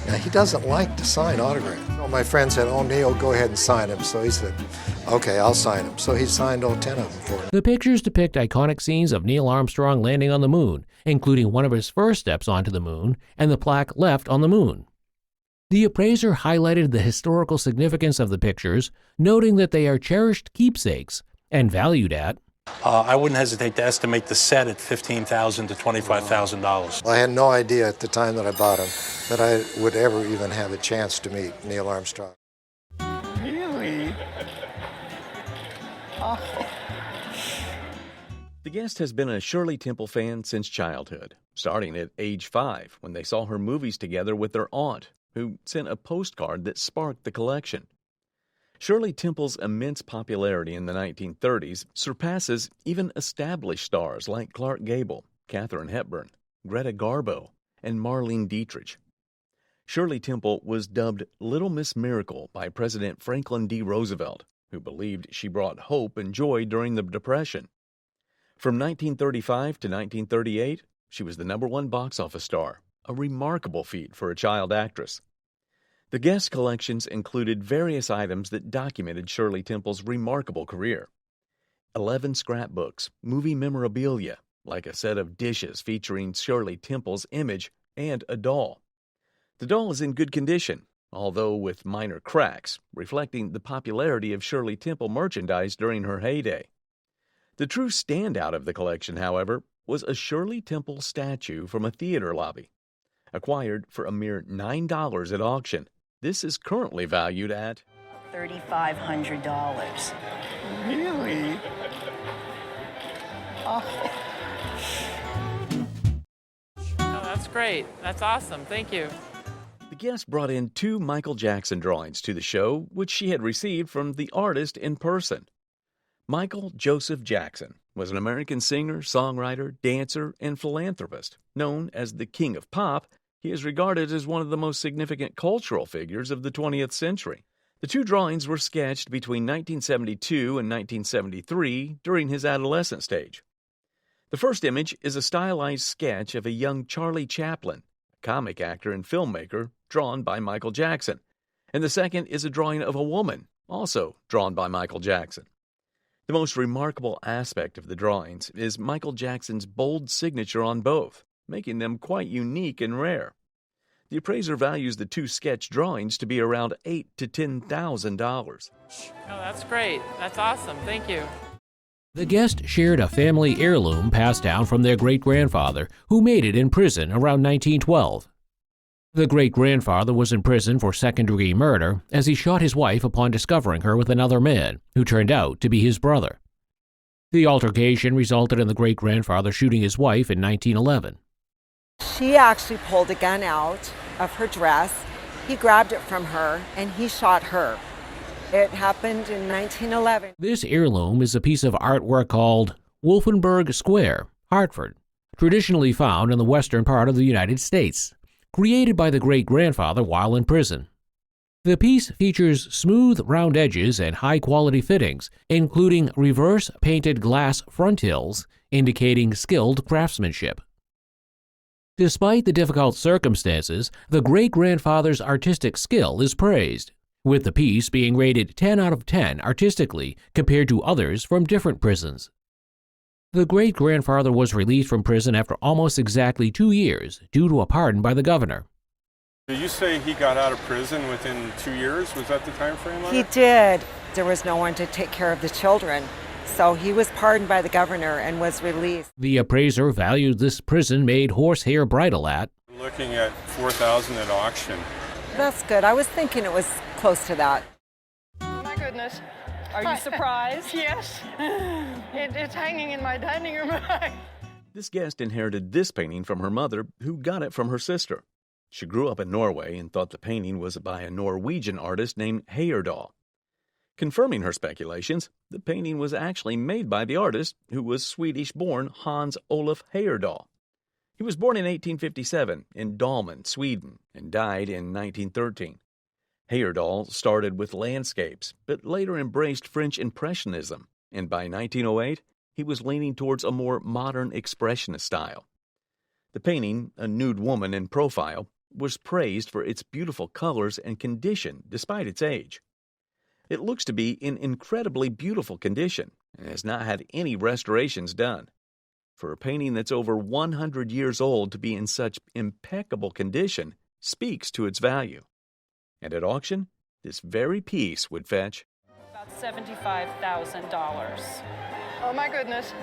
Now, he doesn't like to sign autographs. So my friend said, oh, Neil, go ahead and sign them. So he said, okay, I'll sign them. So he signed all 10 of them for him. The pictures depict iconic scenes of Neil Armstrong landing on the moon, including one of his first steps onto the moon and the plaque left on the moon. The appraiser highlighted the historical significance of the pictures, noting that they are cherished keepsakes and valued at I wouldn't hesitate to estimate the set at $15,000 to $25,000. I had no idea at the time that I bought them that I would ever even have a chance to meet Neil Armstrong. Really? Oh. The guest has been a Shirley Temple fan since childhood, starting at age 5 when they saw her movies together with their aunt, who sent a postcard that sparked the collection. Shirley Temple's immense popularity in the 1930s surpasses even established stars like Clark Gable, Katharine Hepburn, Greta Garbo, and Marlene Dietrich. Shirley Temple was dubbed Little Miss Miracle by President Franklin D. Roosevelt, who believed she brought hope and joy during the Depression. From 1935 to 1938, she was the #1 box office star, a remarkable feat for a child actress. The guest collections included various items that documented Shirley Temple's remarkable career. 11 scrapbooks, movie memorabilia, like a set of dishes featuring Shirley Temple's image, and a doll. The doll is in good condition, although with minor cracks, reflecting the popularity of Shirley Temple merchandise during her heyday. The true standout of the collection, however, was a Shirley Temple statue from a theater lobby. Acquired for a mere $9 at auction, this is currently valued at $3,500. Really? Oh, that's great. That's awesome. Thank you. The guest brought in 2 Michael Jackson drawings to the show, which she had received from the artist in person. Michael Joseph Jackson was an American singer, songwriter, dancer, and philanthropist. Known as the King of Pop, he is regarded as one of the most significant cultural figures of the 20th century. The 2 drawings were sketched between 1972 and 1973 during his adolescent stage. The first image is a stylized sketch of a young Charlie Chaplin, a comic actor and filmmaker, drawn by Michael Jackson, and the second is a drawing of a woman, also drawn by Michael Jackson. The most remarkable aspect of the drawings is Michael Jackson's bold signature on both, making them quite unique and rare. The appraiser values the 2 sketch drawings to be around $8,000 to $10,000. Oh, that's great. That's awesome. Thank you. The guest shared a family heirloom passed down from their great-grandfather, who made it in prison around 1912. The great-grandfather was in prison for second-degree murder as he shot his wife upon discovering her with another man, who turned out to be his brother. The altercation resulted in the great-grandfather shooting his wife in 1911. She actually pulled a gun out of her dress. He grabbed it from her and he shot her. It happened in 1911. This heirloom is a piece of artwork called Wolfenberg Square, Hartford, traditionally found in the western part of the United States, created by the great-grandfather while in prison. The piece features smooth, round edges and high-quality fittings, including reverse-painted glass frontills, indicating skilled craftsmanship. Despite the difficult circumstances, the great-grandfather's artistic skill is praised, with the piece being rated 10 out of 10 artistically compared to others from different prisons. The great-grandfather was released from prison after almost exactly 2 years due to a pardon by the governor. Did you say he got out of prison within 2 years? Was that the time frame on He it? did. There was no one to take care of the children. So he was pardoned by the governor and was released. The appraiser valued this prison-made horsehair bridle at Looking at $4,000 at auction. That's good. I was thinking it was close to that. Oh my goodness. Are you surprised? Yes. It's hanging in my dining room. This guest inherited this painting from her mother, who got it from her sister. She grew up in Norway and thought the painting was by a Norwegian artist named Heyerdahl. Confirming her speculations, the painting was actually made by the artist, who was Swedish-born Hans Olof Heyerdahl. He was born in 1857 in Dalman, Sweden, and died in 1913. Heyerdahl started with landscapes, but later embraced French Impressionism, and by 1908, he was leaning towards a more modern expressionist style. The painting, a nude woman in profile, was praised for its beautiful colors and condition despite its age. It looks to be in incredibly beautiful condition and has not had any restorations done. For a painting that's over 100 years old to be in such impeccable condition speaks to its value. And at auction, this very piece would fetch About $75,000. Oh my goodness.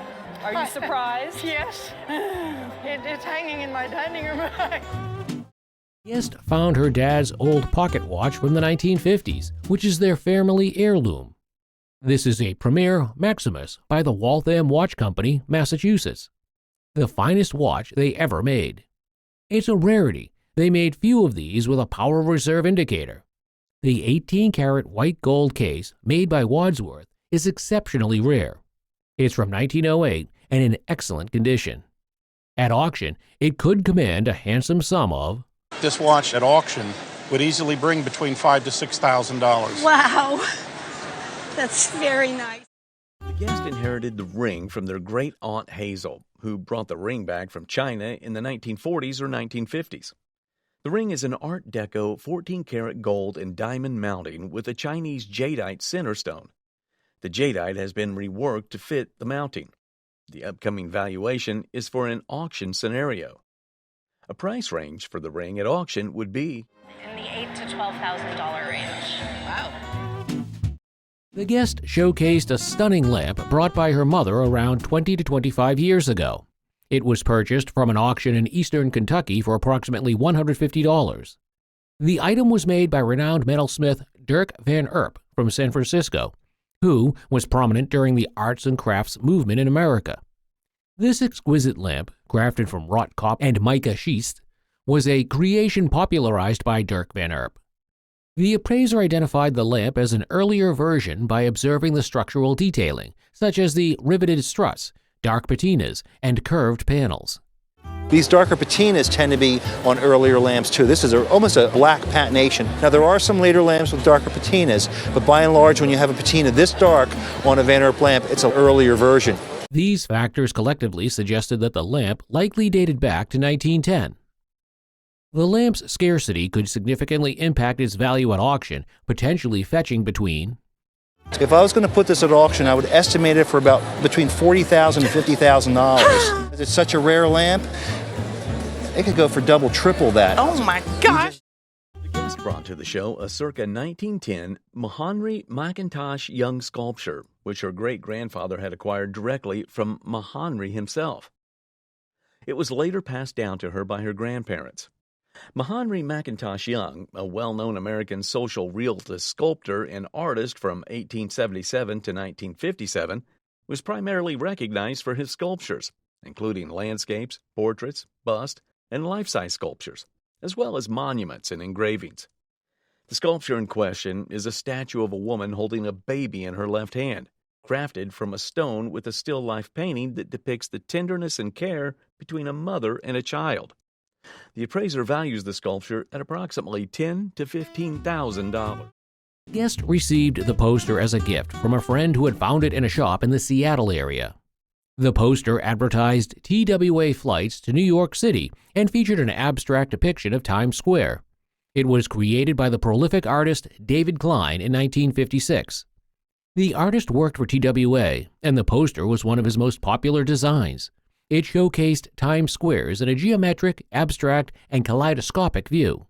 Are you surprised? Yes. It's hanging in my dining room. Guest found her dad's old pocket watch from the 1950s, which is their family heirloom. This is a Premier Maximus by the Waltham Watch Company, Massachusetts. The finest watch they ever made. It's a rarity. They made few of these with a power reserve indicator. The 18-karat white gold case made by Wadsworth is exceptionally rare. It's from 1908 and in excellent condition. At auction, it could command a handsome sum of... This watch at auction would easily bring between $5,000 to $6,000. Wow. That's very nice. The guest inherited the ring from their great-aunt Hazel, who brought the ring back from China in the 1940s or 1950s. The ring is an Art Deco 14-karat gold and diamond mounting with a Chinese jadeite center stone. The jadeite has been reworked to fit the mounting. The upcoming valuation is for an auction scenario. A price range for the ring at auction would be In the $8,000 to $12,000 range. Wow. The guest showcased a stunning lamp brought by her mother around 20 to 25 years ago. It was purchased from an auction in eastern Kentucky for approximately $150. The item was made by renowned metalsmith Dirk Van Erp from San Francisco, who was prominent during the arts and crafts movement in America. This exquisite lamp, crafted from wrought copper and mica schist, was a creation popularized by Dirk Van Erp. The appraiser identified the lamp as an earlier version by observing the structural detailing, such as the riveted struts, dark patinas, and curved panels. These darker patinas tend to be on earlier lamps too. This is almost a black patination. Now there are some later lamps with darker patinas, but by and large when you have a patina this dark on a Van Erp lamp, it's an earlier version. These factors collectively suggested that the lamp likely dated back to 1910. The lamp's scarcity could significantly impact its value at auction, potentially fetching between... If I was going to put this at auction, I would estimate it for about between $40,000 and $50,000. It's such a rare lamp, it could go for double, triple that. Oh my gosh! The guest brought to the show a circa 1910 Mahanri Macintosh Young sculpture, which her great-grandfather had acquired directly from Mahanri himself. It was later passed down to her by her grandparents. Mahanri Macintosh Young, a well-known American social realist sculptor and artist from 1877 to 1957, was primarily recognized for his sculptures, including landscapes, portraits, busts, and life-size sculptures, as well as monuments and engravings. The sculpture in question is a statue of a woman holding a baby in her left hand, crafted from a stone with a still-life painting that depicts the tenderness and care between a mother and a child. The appraiser values the sculpture at approximately $10,000 to $15,000. The guest received the poster as a gift from a friend who had found it in a shop in the Seattle area. The poster advertised TWA flights to New York City and featured an abstract depiction of Times Square. It was created by the prolific artist David Klein in 1956. The artist worked for TWA, and the poster was one of his most popular designs. It showcased Times Squares in a geometric, abstract, and kaleidoscopic view.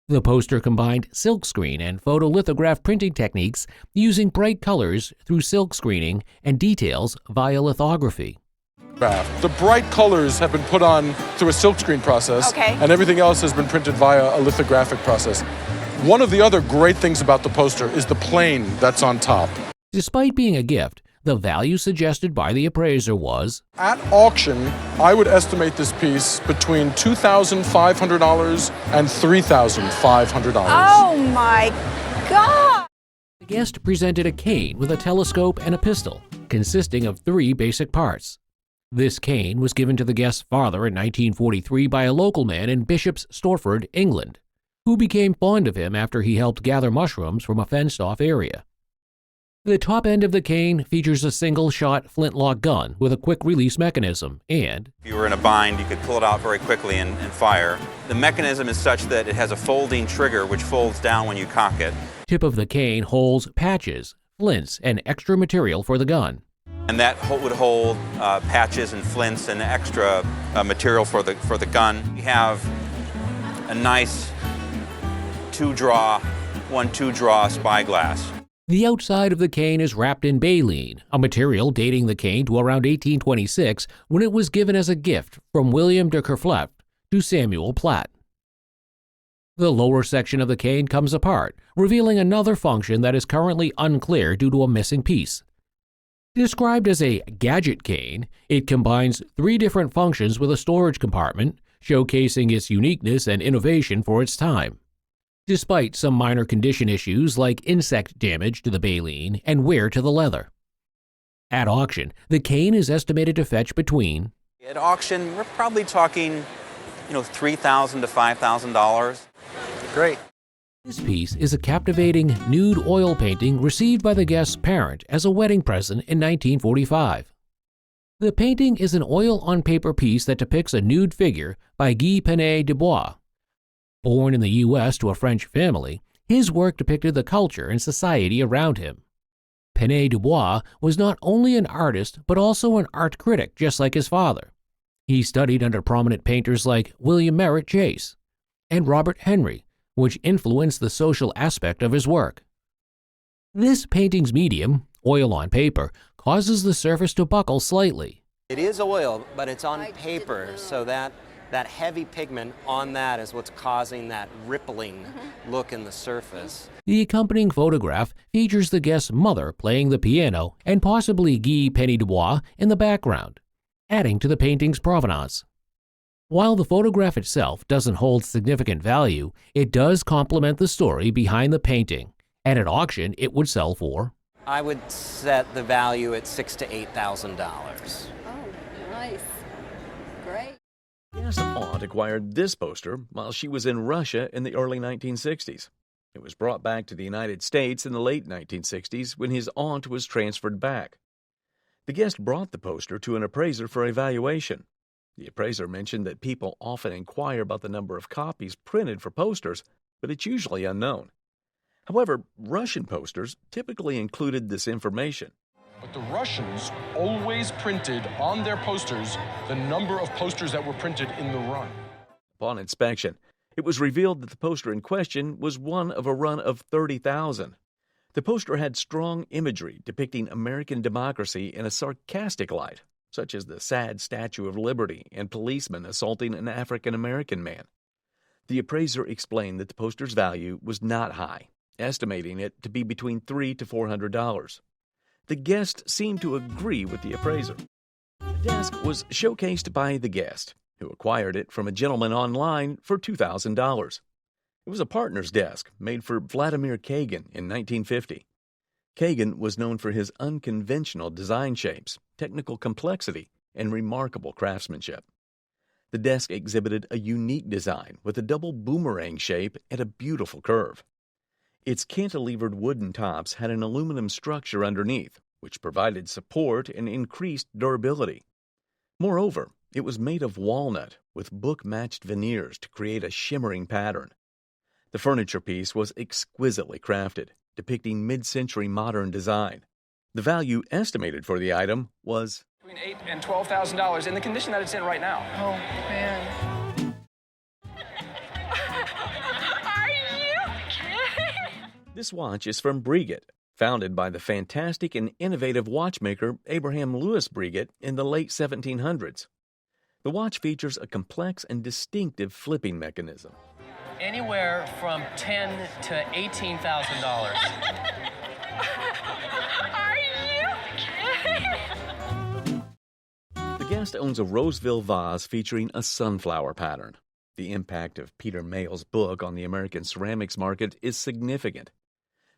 The poster combined silkscreen and photolithograph printing techniques using bright colors through silk screening and details via lithography. The bright colors have been put on through a silkscreen process, and everything else has been printed via a lithographic process. One of the other great things about the poster is the plane that's on top. Despite being a gift, the value suggested by the appraiser was... At auction, I would estimate this piece between $2,500 and $3,500. Oh my God! The guest presented a cane with a telescope and a pistol, consisting of 3 basic parts. This cane was given to the guest's father in 1943 by a local man in Bishop's Stortford, England, who became fond of him after he helped gather mushrooms from a fenced-off area. The top end of the cane features a single-shot flintlock gun with a quick-release mechanism and... If you were in a bind, you could pull it out very quickly and fire. The mechanism is such that it has a folding trigger which folds down when you cock it. Tip of the cane holds patches, flints, and extra material for the gun. And that would hold patches and flints and extra material for the gun. We have a nice 1-2-draw spyglass. The outside of the cane is wrapped in baleen, a material dating the cane to around 1826 when it was given as a gift from William de Kerfleft to Samuel Platt. The lower section of the cane comes apart, revealing another function that is currently unclear due to a missing piece. Described as a gadget cane, it combines 3 different functions with a storage compartment, showcasing its uniqueness and innovation for its time. Despite some minor condition issues like insect damage to the baleen and wear to the leather. At auction, the cane is estimated to fetch between At auction, we're probably talking, $3,000 to $5,000. Great. This piece is a captivating nude oil painting received by the guest's parent as a wedding present in 1945. The painting is an oil-on-paper piece that depicts a nude figure by Guy Penet de Bois. Born in the U.S. to a French family, his work depicted the culture and society around him. Penet de Bois was not only an artist but also an art critic, just like his father. He studied under prominent painters like William Merritt Chase and Robert Henry, which influenced the social aspect of his work. This painting's medium, oil on paper, causes the surface to buckle slightly. It is oil, but it's on paper, so that heavy pigment on that is what's causing that rippling look in the surface. The accompanying photograph features the guest's mother playing the piano and possibly Guy Penet de Bois in the background, adding to the painting's provenance. While the photograph itself doesn't hold significant value, it does complement the story behind the painting, and at auction it would sell for I would set the value at $6,000 to $8,000. Oh, nice. Great. Guest's aunt acquired this poster while she was in Russia in the early 1960s. It was brought back to the United States in the late 1960s when his aunt was transferred back. The guest brought the poster to an appraiser for evaluation. The appraiser mentioned that people often inquire about the number of copies printed for posters, but it's usually unknown. However, Russian posters typically included this information. But the Russians always printed on their posters the number of posters that were printed in the run. Upon inspection, it was revealed that the poster in question was one of a run of 30,000. The poster had strong imagery depicting American democracy in a sarcastic light, such as the sad Statue of Liberty and policemen assaulting an African-American man. The appraiser explained that the poster's value was not high, estimating it to be between $300 to $400. The guest seemed to agree with the appraiser. The desk was showcased by the guest, who acquired it from a gentleman online for $2,000. It was a partner's desk made for Vladimir Kagan in 1950. Kagan was known for his unconventional design shapes, technical complexity, and remarkable craftsmanship. The desk exhibited a unique design with a double boomerang shape and a beautiful curve. Its cantilevered wooden tops had an aluminum structure underneath, which provided support and increased durability. Moreover, it was made of walnut with book-matched veneers to create a shimmering pattern. The furniture piece was exquisitely crafted, depicting mid-century modern design. The value estimated for the item was between $8,000 and $12,000 in the condition that it's in right now. Oh, man. Are you kidding? This watch is from Breguet, founded by the fantastic and innovative watchmaker Abraham Louis Breguet in the late 1700s. The watch features a complex and distinctive flipping mechanism. Anywhere from $10,000 to $18,000. Are you kidding? The guest owns a Roseville vase featuring a sunflower pattern. The impact of Peter Mayle's book on the American ceramics market is significant.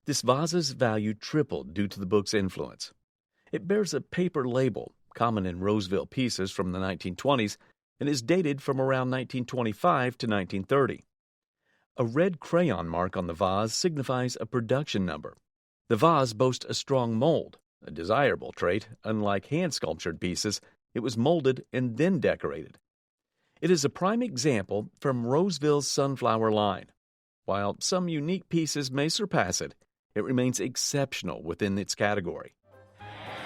This vase's value tripled due to the book's influence. It bears a paper label, common in Roseville pieces from the 1920s, and is dated from around 1925 to 1930. A red crayon mark on the vase signifies a production number. The vase boasts a strong mold, a desirable trait. Unlike hand-sculptured pieces, it was molded and then decorated. It is a prime example from Roseville's sunflower line. While some unique pieces may surpass it, it remains exceptional within its category.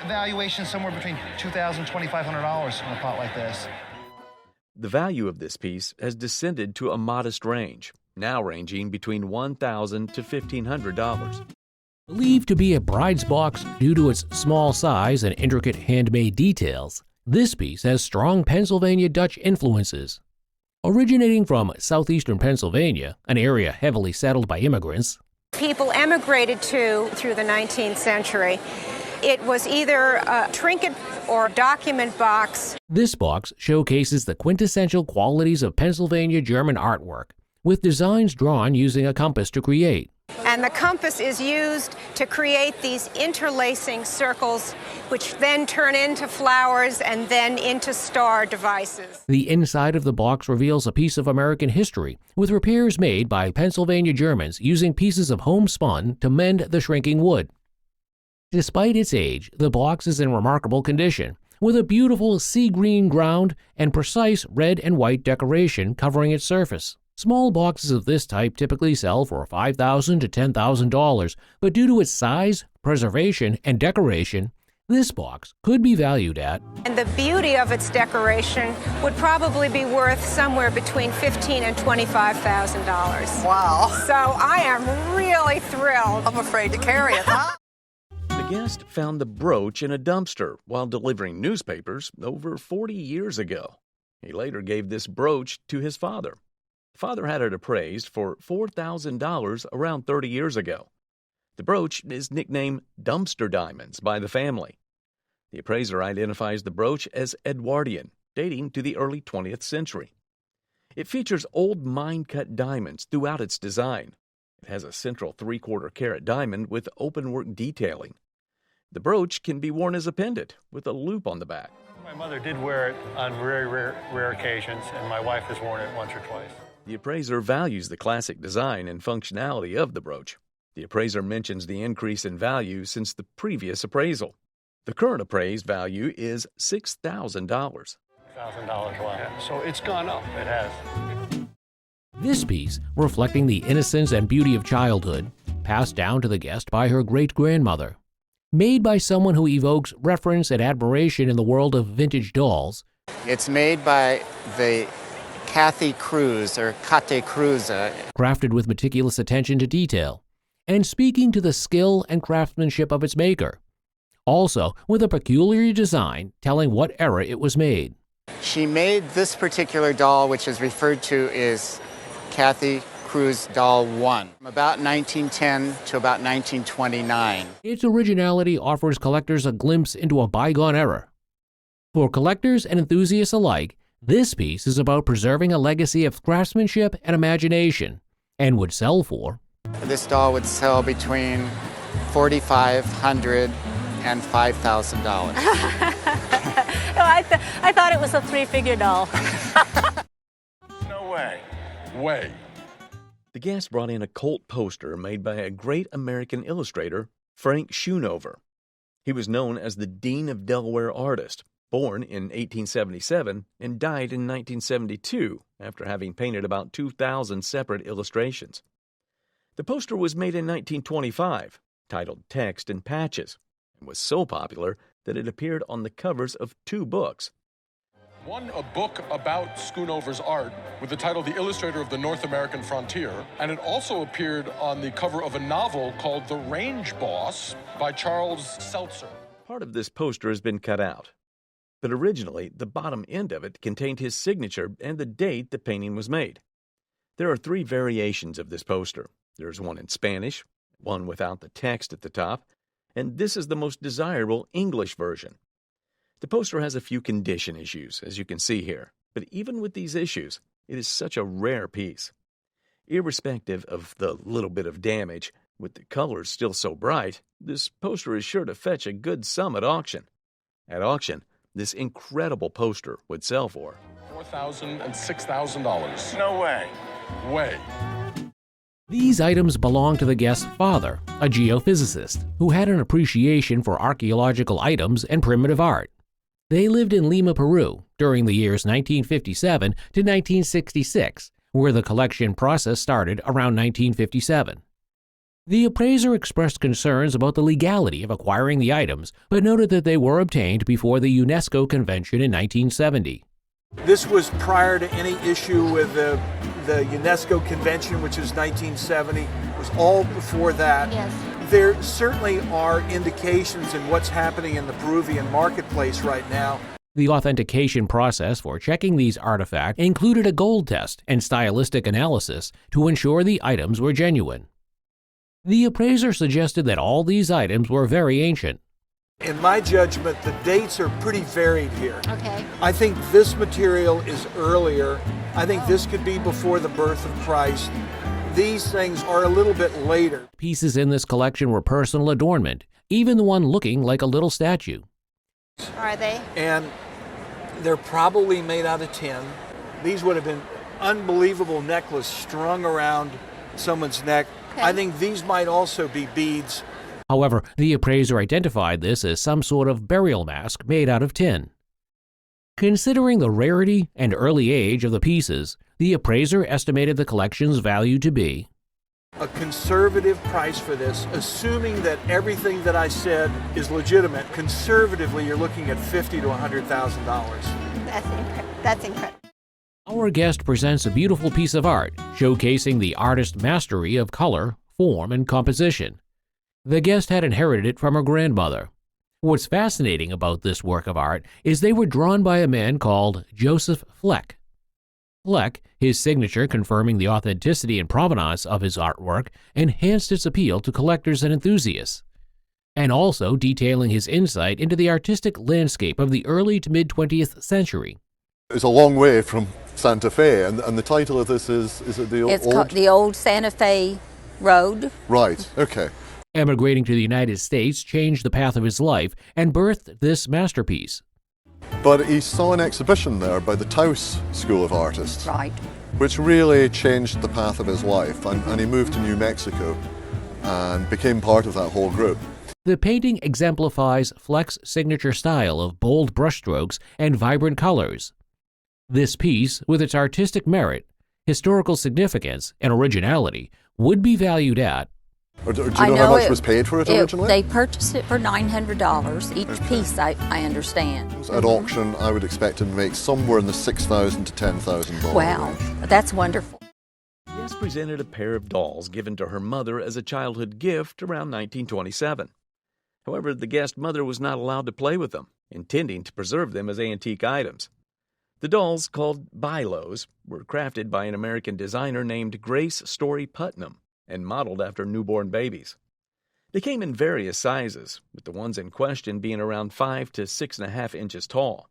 Valuation somewhere between $2,000 and $2,500 in a pot like this. The value of this piece has descended to a modest range, now ranging between $1,000 to $1,500. Believed to be a bride's box due to its small size and intricate handmade details, this piece has strong Pennsylvania Dutch influences. Originating from southeastern Pennsylvania, an area heavily settled by immigrants, people emigrated to through the 19th century. It was either a trinket or a document box. This box showcases the quintessential qualities of Pennsylvania German artwork, with designs drawn using a compass to create. And the compass is used to create these interlacing circles, which then turn into flowers and then into star devices. The inside of the box reveals a piece of American history, with repairs made by Pennsylvania Germans using pieces of homespun to mend the shrinking wood. Despite its age, the box is in remarkable condition, with a beautiful sea green ground and precise red and white decoration covering its surface. Small boxes of this type typically sell for $5,000 to $10,000, but due to its size, preservation, and decoration, this box could be valued at. And the beauty of its decoration would probably be worth somewhere between $15,000 and $25,000. Wow. So I am really thrilled. I'm afraid to carry it, huh? The guest found the brooch in a dumpster while delivering newspapers over 40 years ago. He later gave this brooch to his father. Father had it appraised for $4,000 around 30 years ago. The brooch is nicknamed Dumpster Diamonds by the family. The appraiser identifies the brooch as Edwardian, dating to the early 20th century. It features old mine-cut diamonds throughout its design. It has a central 3/4 carat diamond with openwork detailing. The brooch can be worn as a pendant with a loop on the back. My mother did wear it on very rare occasions, and my wife has worn it once or twice. The appraiser values the classic design and functionality of the brooch. The appraiser mentions the increase in value since the previous appraisal. The current appraised value is $6,000. $1,000, wow. So it's gone up, it has. This piece, reflecting the innocence and beauty of childhood, passed down to the guest by her great-grandmother. Made by someone who evokes reference and admiration in the world of vintage dolls. It's made by the Kathy Cruz, or Kate Cruz. Crafted with meticulous attention to detail, and speaking to the skill and craftsmanship of its maker. Also, with a peculiar design telling what era it was made. She made this particular doll, which is referred to as Kathy Cruz Doll 1, from about 1910 to about 1929. Its originality offers collectors a glimpse into a bygone era. For collectors and enthusiasts alike, this piece is about preserving a legacy of craftsmanship and imagination, and would sell for. This doll would sell between $4,500 and $5,000. I thought it was a three-figure doll. No way. Way. The guest brought in a cult poster made by a great American illustrator, Frank Schoonover. He was known as the Dean of Delaware Artist, born in 1877 and died in 1972 after having painted about 2,000 separate illustrations. The poster was made in 1925, titled Text and Patches, and was so popular that it appeared on the covers of 2 books. One, a book about Schoonover's art with the title The Illustrator of the North American Frontier, and it also appeared on the cover of a novel called The Range Boss by Charles Seltzer. Part of this poster has been cut out, but originally the bottom end of it contained his signature and the date the painting was made. There are 3 variations of this poster. There's one in Spanish, one without the text at the top, and this is the most desirable English version. The poster has a few condition issues, as you can see here, but even with these issues, it is such a rare piece. Irrespective of the little bit of damage, with the colors still so bright, this poster is sure to fetch a good sum at auction. At auction, this incredible poster would sell for $4,000 and $6,000. No way. Way. These items belong to the guest's father, a geophysicist, who had an appreciation for archaeological items and primitive art. They lived in Lima, Peru, during the years 1957 to 1966, where the collection process started around 1957. The appraiser expressed concerns about the legality of acquiring the items, but noted that they were obtained before the UNESCO convention in 1970. This was prior to any issue with the UNESCO convention, which is 1970. It was all before that. Yes. There certainly are indications in what's happening in the Peruvian marketplace right now. The authentication process for checking these artifacts included a gold test and stylistic analysis to ensure the items were genuine. The appraiser suggested that all these items were very ancient. In my judgment, the dates are pretty varied here. Okay. I think this material is earlier. I think this could be before the birth of Christ. These things are a little bit later. Pieces in this collection were personal adornment, even the one looking like a little statue. Are they? And they're probably made out of tin. These would have been unbelievable necklace strung around someone's neck. Okay. I think these might also be beads. However, the appraiser identified this as some sort of burial mask made out of tin. Considering the rarity and early age of the pieces, the appraiser estimated the collection's value to be a conservative price for this, assuming that everything that I said is legitimate. Conservatively, you're looking at $50,000 to $100,000. That's incredible. Our guest presents a beautiful piece of art, showcasing the artist's mastery of color, form, and composition. The guest had inherited it from her grandmother. What's fascinating about this work of art is they were drawn by a man called Joseph Fleck. Fleck, his signature confirming the authenticity and provenance of his artwork, enhanced its appeal to collectors and enthusiasts, and also detailing his insight into the artistic landscape of the early to mid-20th century. It's a long way from Santa Fe, and the title of this is it the old? It's called the Old Santa Fe Road. Right, okay. Emigrating to the United States changed the path of his life and birthed this masterpiece. But he saw an exhibition there by the Taos School of Artists. Right. Which really changed the path of his life, and he moved to New Mexico and became part of that whole group. The painting exemplifies Fleck's signature style of bold brushstrokes and vibrant colors. This piece, with its artistic merit, historical significance, and originality, would be valued at do you know how much was paid for it originally? They purchased it for $900 each piece, I understand. At auction, I would expect him to make somewhere in the $6,000 to $10,000. Wow, that's wonderful. Yes presented a pair of dolls given to her mother as a childhood gift around 1927. However, the guest mother was not allowed to play with them, intending to preserve them as antique items. The dolls, called Bilos, were crafted by an American designer named Grace Story Putnam and modeled after newborn babies. They came in various sizes, with the ones in question being around 5 to 6.5 inches tall.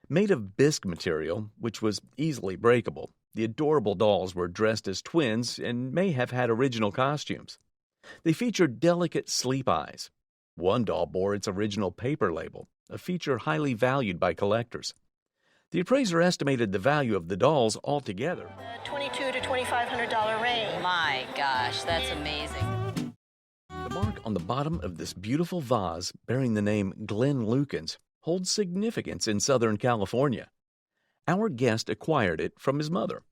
Made of bisque material, which was easily breakable, the adorable dolls were dressed as twins and may have had original costumes. They featured delicate sleep eyes. One doll bore its original paper label, a feature highly valued by collectors. The appraiser estimated the value of the dolls altogether $2,200 to $2,500 range. My gosh, that's amazing. The mark on the bottom of this beautiful vase, bearing the name Glenn Lukens, holds significance in Southern California. Our guest acquired it from his mother.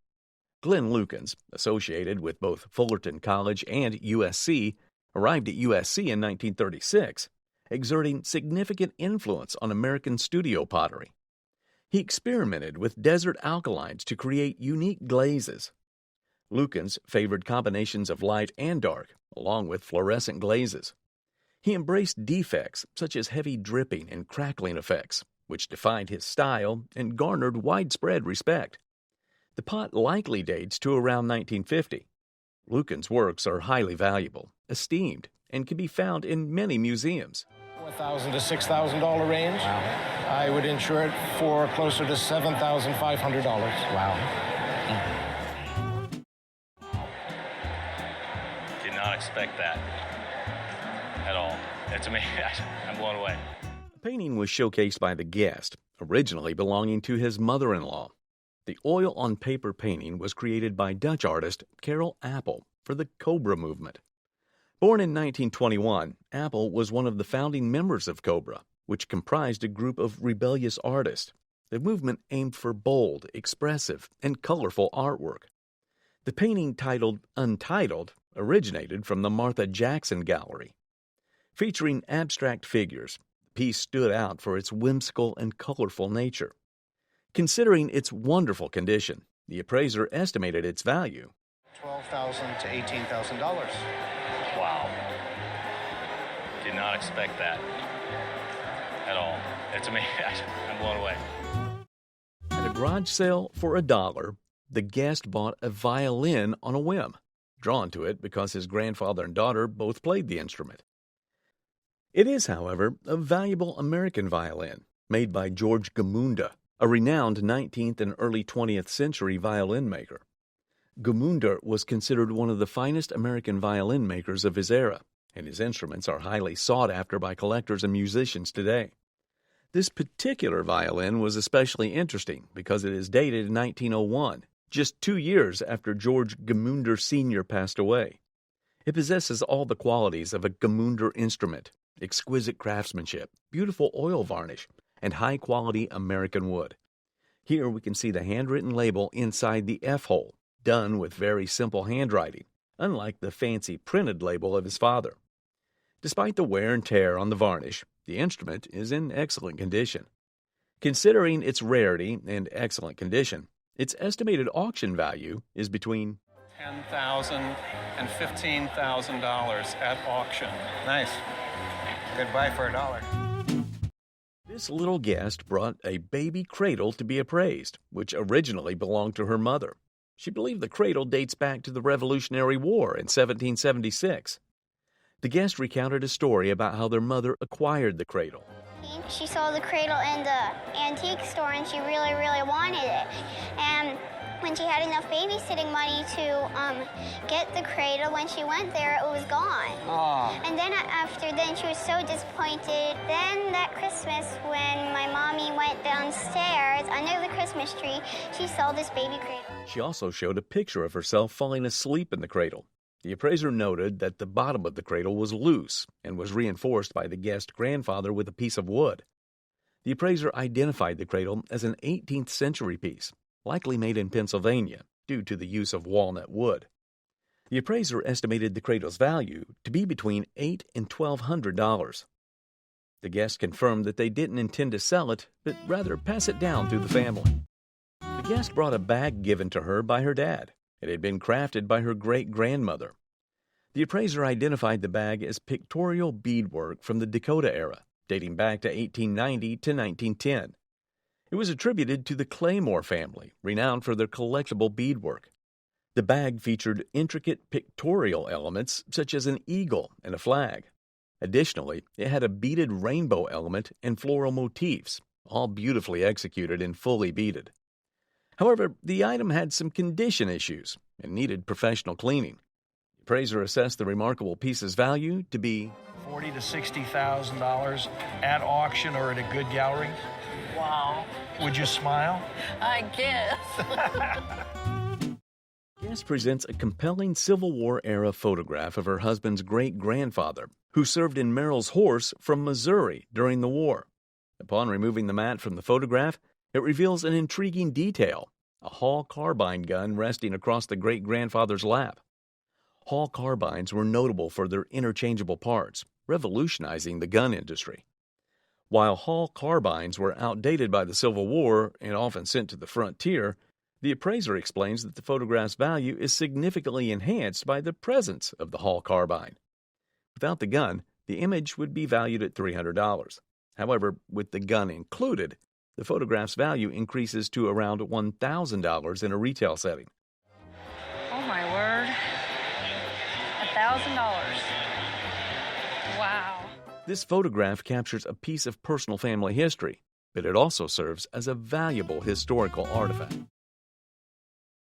Glenn Lukens, associated with both Fullerton College and USC, arrived at USC in 1936, exerting significant influence on American studio pottery. He experimented with desert alkalines to create unique glazes. Lukens favored combinations of light and dark, along with fluorescent glazes. He embraced defects such as heavy dripping and crackling effects, which defined his style and garnered widespread respect. The pot likely dates to around 1950. Lukens' works are highly valuable, esteemed, and can be found in many museums. $4,000 to $6,000 range. Wow. I would insure it for closer to $7,500. Wow. Did not expect that at all. It's amazing. I'm blown away. The painting was showcased by the guest, originally belonging to his mother-in-law. The oil-on-paper painting was created by Dutch artist Karel Appel for the Cobra movement. Born in 1921, Appel was one of the founding members of Cobra, which comprised a group of rebellious artists. The movement aimed for bold, expressive, and colorful artwork. The painting titled Untitled originated from the Martha Jackson Gallery. Featuring abstract figures, the piece stood out for its whimsical and colorful nature. Considering its wonderful condition, the appraiser estimated its value $12,000 to $18,000. Wow. Did not expect that at all. It's amazing. I'm blown away. At a garage sale for $1, the guest bought a violin on a whim, drawn to it because his grandfather and daughter both played the instrument. It is, however, a valuable American violin made by George Gmunda, a renowned 19th and early 20th century violin maker. Gmunda was considered one of the finest American violin makers of his era, and his instruments are highly sought after by collectors and musicians today. This particular violin was especially interesting because it is dated in 1901, just 2 years after George Gmunda Sr. passed away. It possesses all the qualities of a Gmunda instrument: exquisite craftsmanship, beautiful oil varnish, and high-quality American wood. Here we can see the handwritten label inside the F-hole, done with very simple handwriting, unlike the fancy printed label of his father. Despite the wear and tear on the varnish, the instrument is in excellent condition. Considering its rarity and excellent condition, its estimated auction value is between $10,000 and $15,000 at auction. Nice. Good buy for $1. This little guest brought a baby cradle to be appraised, which originally belonged to her mother. She believed the cradle dates back to the Revolutionary War in 1776. The guest recounted a story about how their mother acquired the cradle. She saw the cradle in the antique store and she really, really wanted it. And when she had enough babysitting money to get the cradle, when she went there, it was gone. Aww. And then she was so disappointed. Then that Christmas, when my mommy went downstairs under the Christmas tree, she saw this baby cradle. She also showed a picture of herself falling asleep in the cradle. The appraiser noted that the bottom of the cradle was loose and was reinforced by the guest's grandfather with a piece of wood. The appraiser identified the cradle as an 18th century piece, likely made in Pennsylvania due to the use of walnut wood. The appraiser estimated the cradle's value to be between $800 and $1,200. The guest confirmed that they didn't intend to sell it, but rather pass it down through the family. The guest brought a bag given to her by her dad. It had been crafted by her great-grandmother. The appraiser identified the bag as pictorial beadwork from the Dakota era, dating back to 1890 to 1910. It was attributed to the Claymore family, renowned for their collectible beadwork. The bag featured intricate pictorial elements such as an eagle and a flag. Additionally, it had a beaded rainbow element and floral motifs, all beautifully executed and fully beaded. However, the item had some condition issues and needed professional cleaning. The appraiser assessed the remarkable piece's value to be $40,000 to $60,000 at auction or at a good gallery. Wow. Would you smile? I guess. Guest presents a compelling Civil War-era photograph of her husband's great-grandfather, who served in Merrill's Horse from Missouri during the war. Upon removing the mat from the photograph, it reveals an intriguing detail: a Hall carbine gun resting across the great-grandfather's lap. Hall carbines were notable for their interchangeable parts, revolutionizing the gun industry. While Hall carbines were outdated by the Civil War and often sent to the frontier, the appraiser explains that the photograph's value is significantly enhanced by the presence of the Hall carbine. Without the gun, the image would be valued at $300. However, with the gun included, the photograph's value increases to around $1,000 in a retail setting. Oh my word. $1,000. Wow. This photograph captures a piece of personal family history, but it also serves as a valuable historical artifact.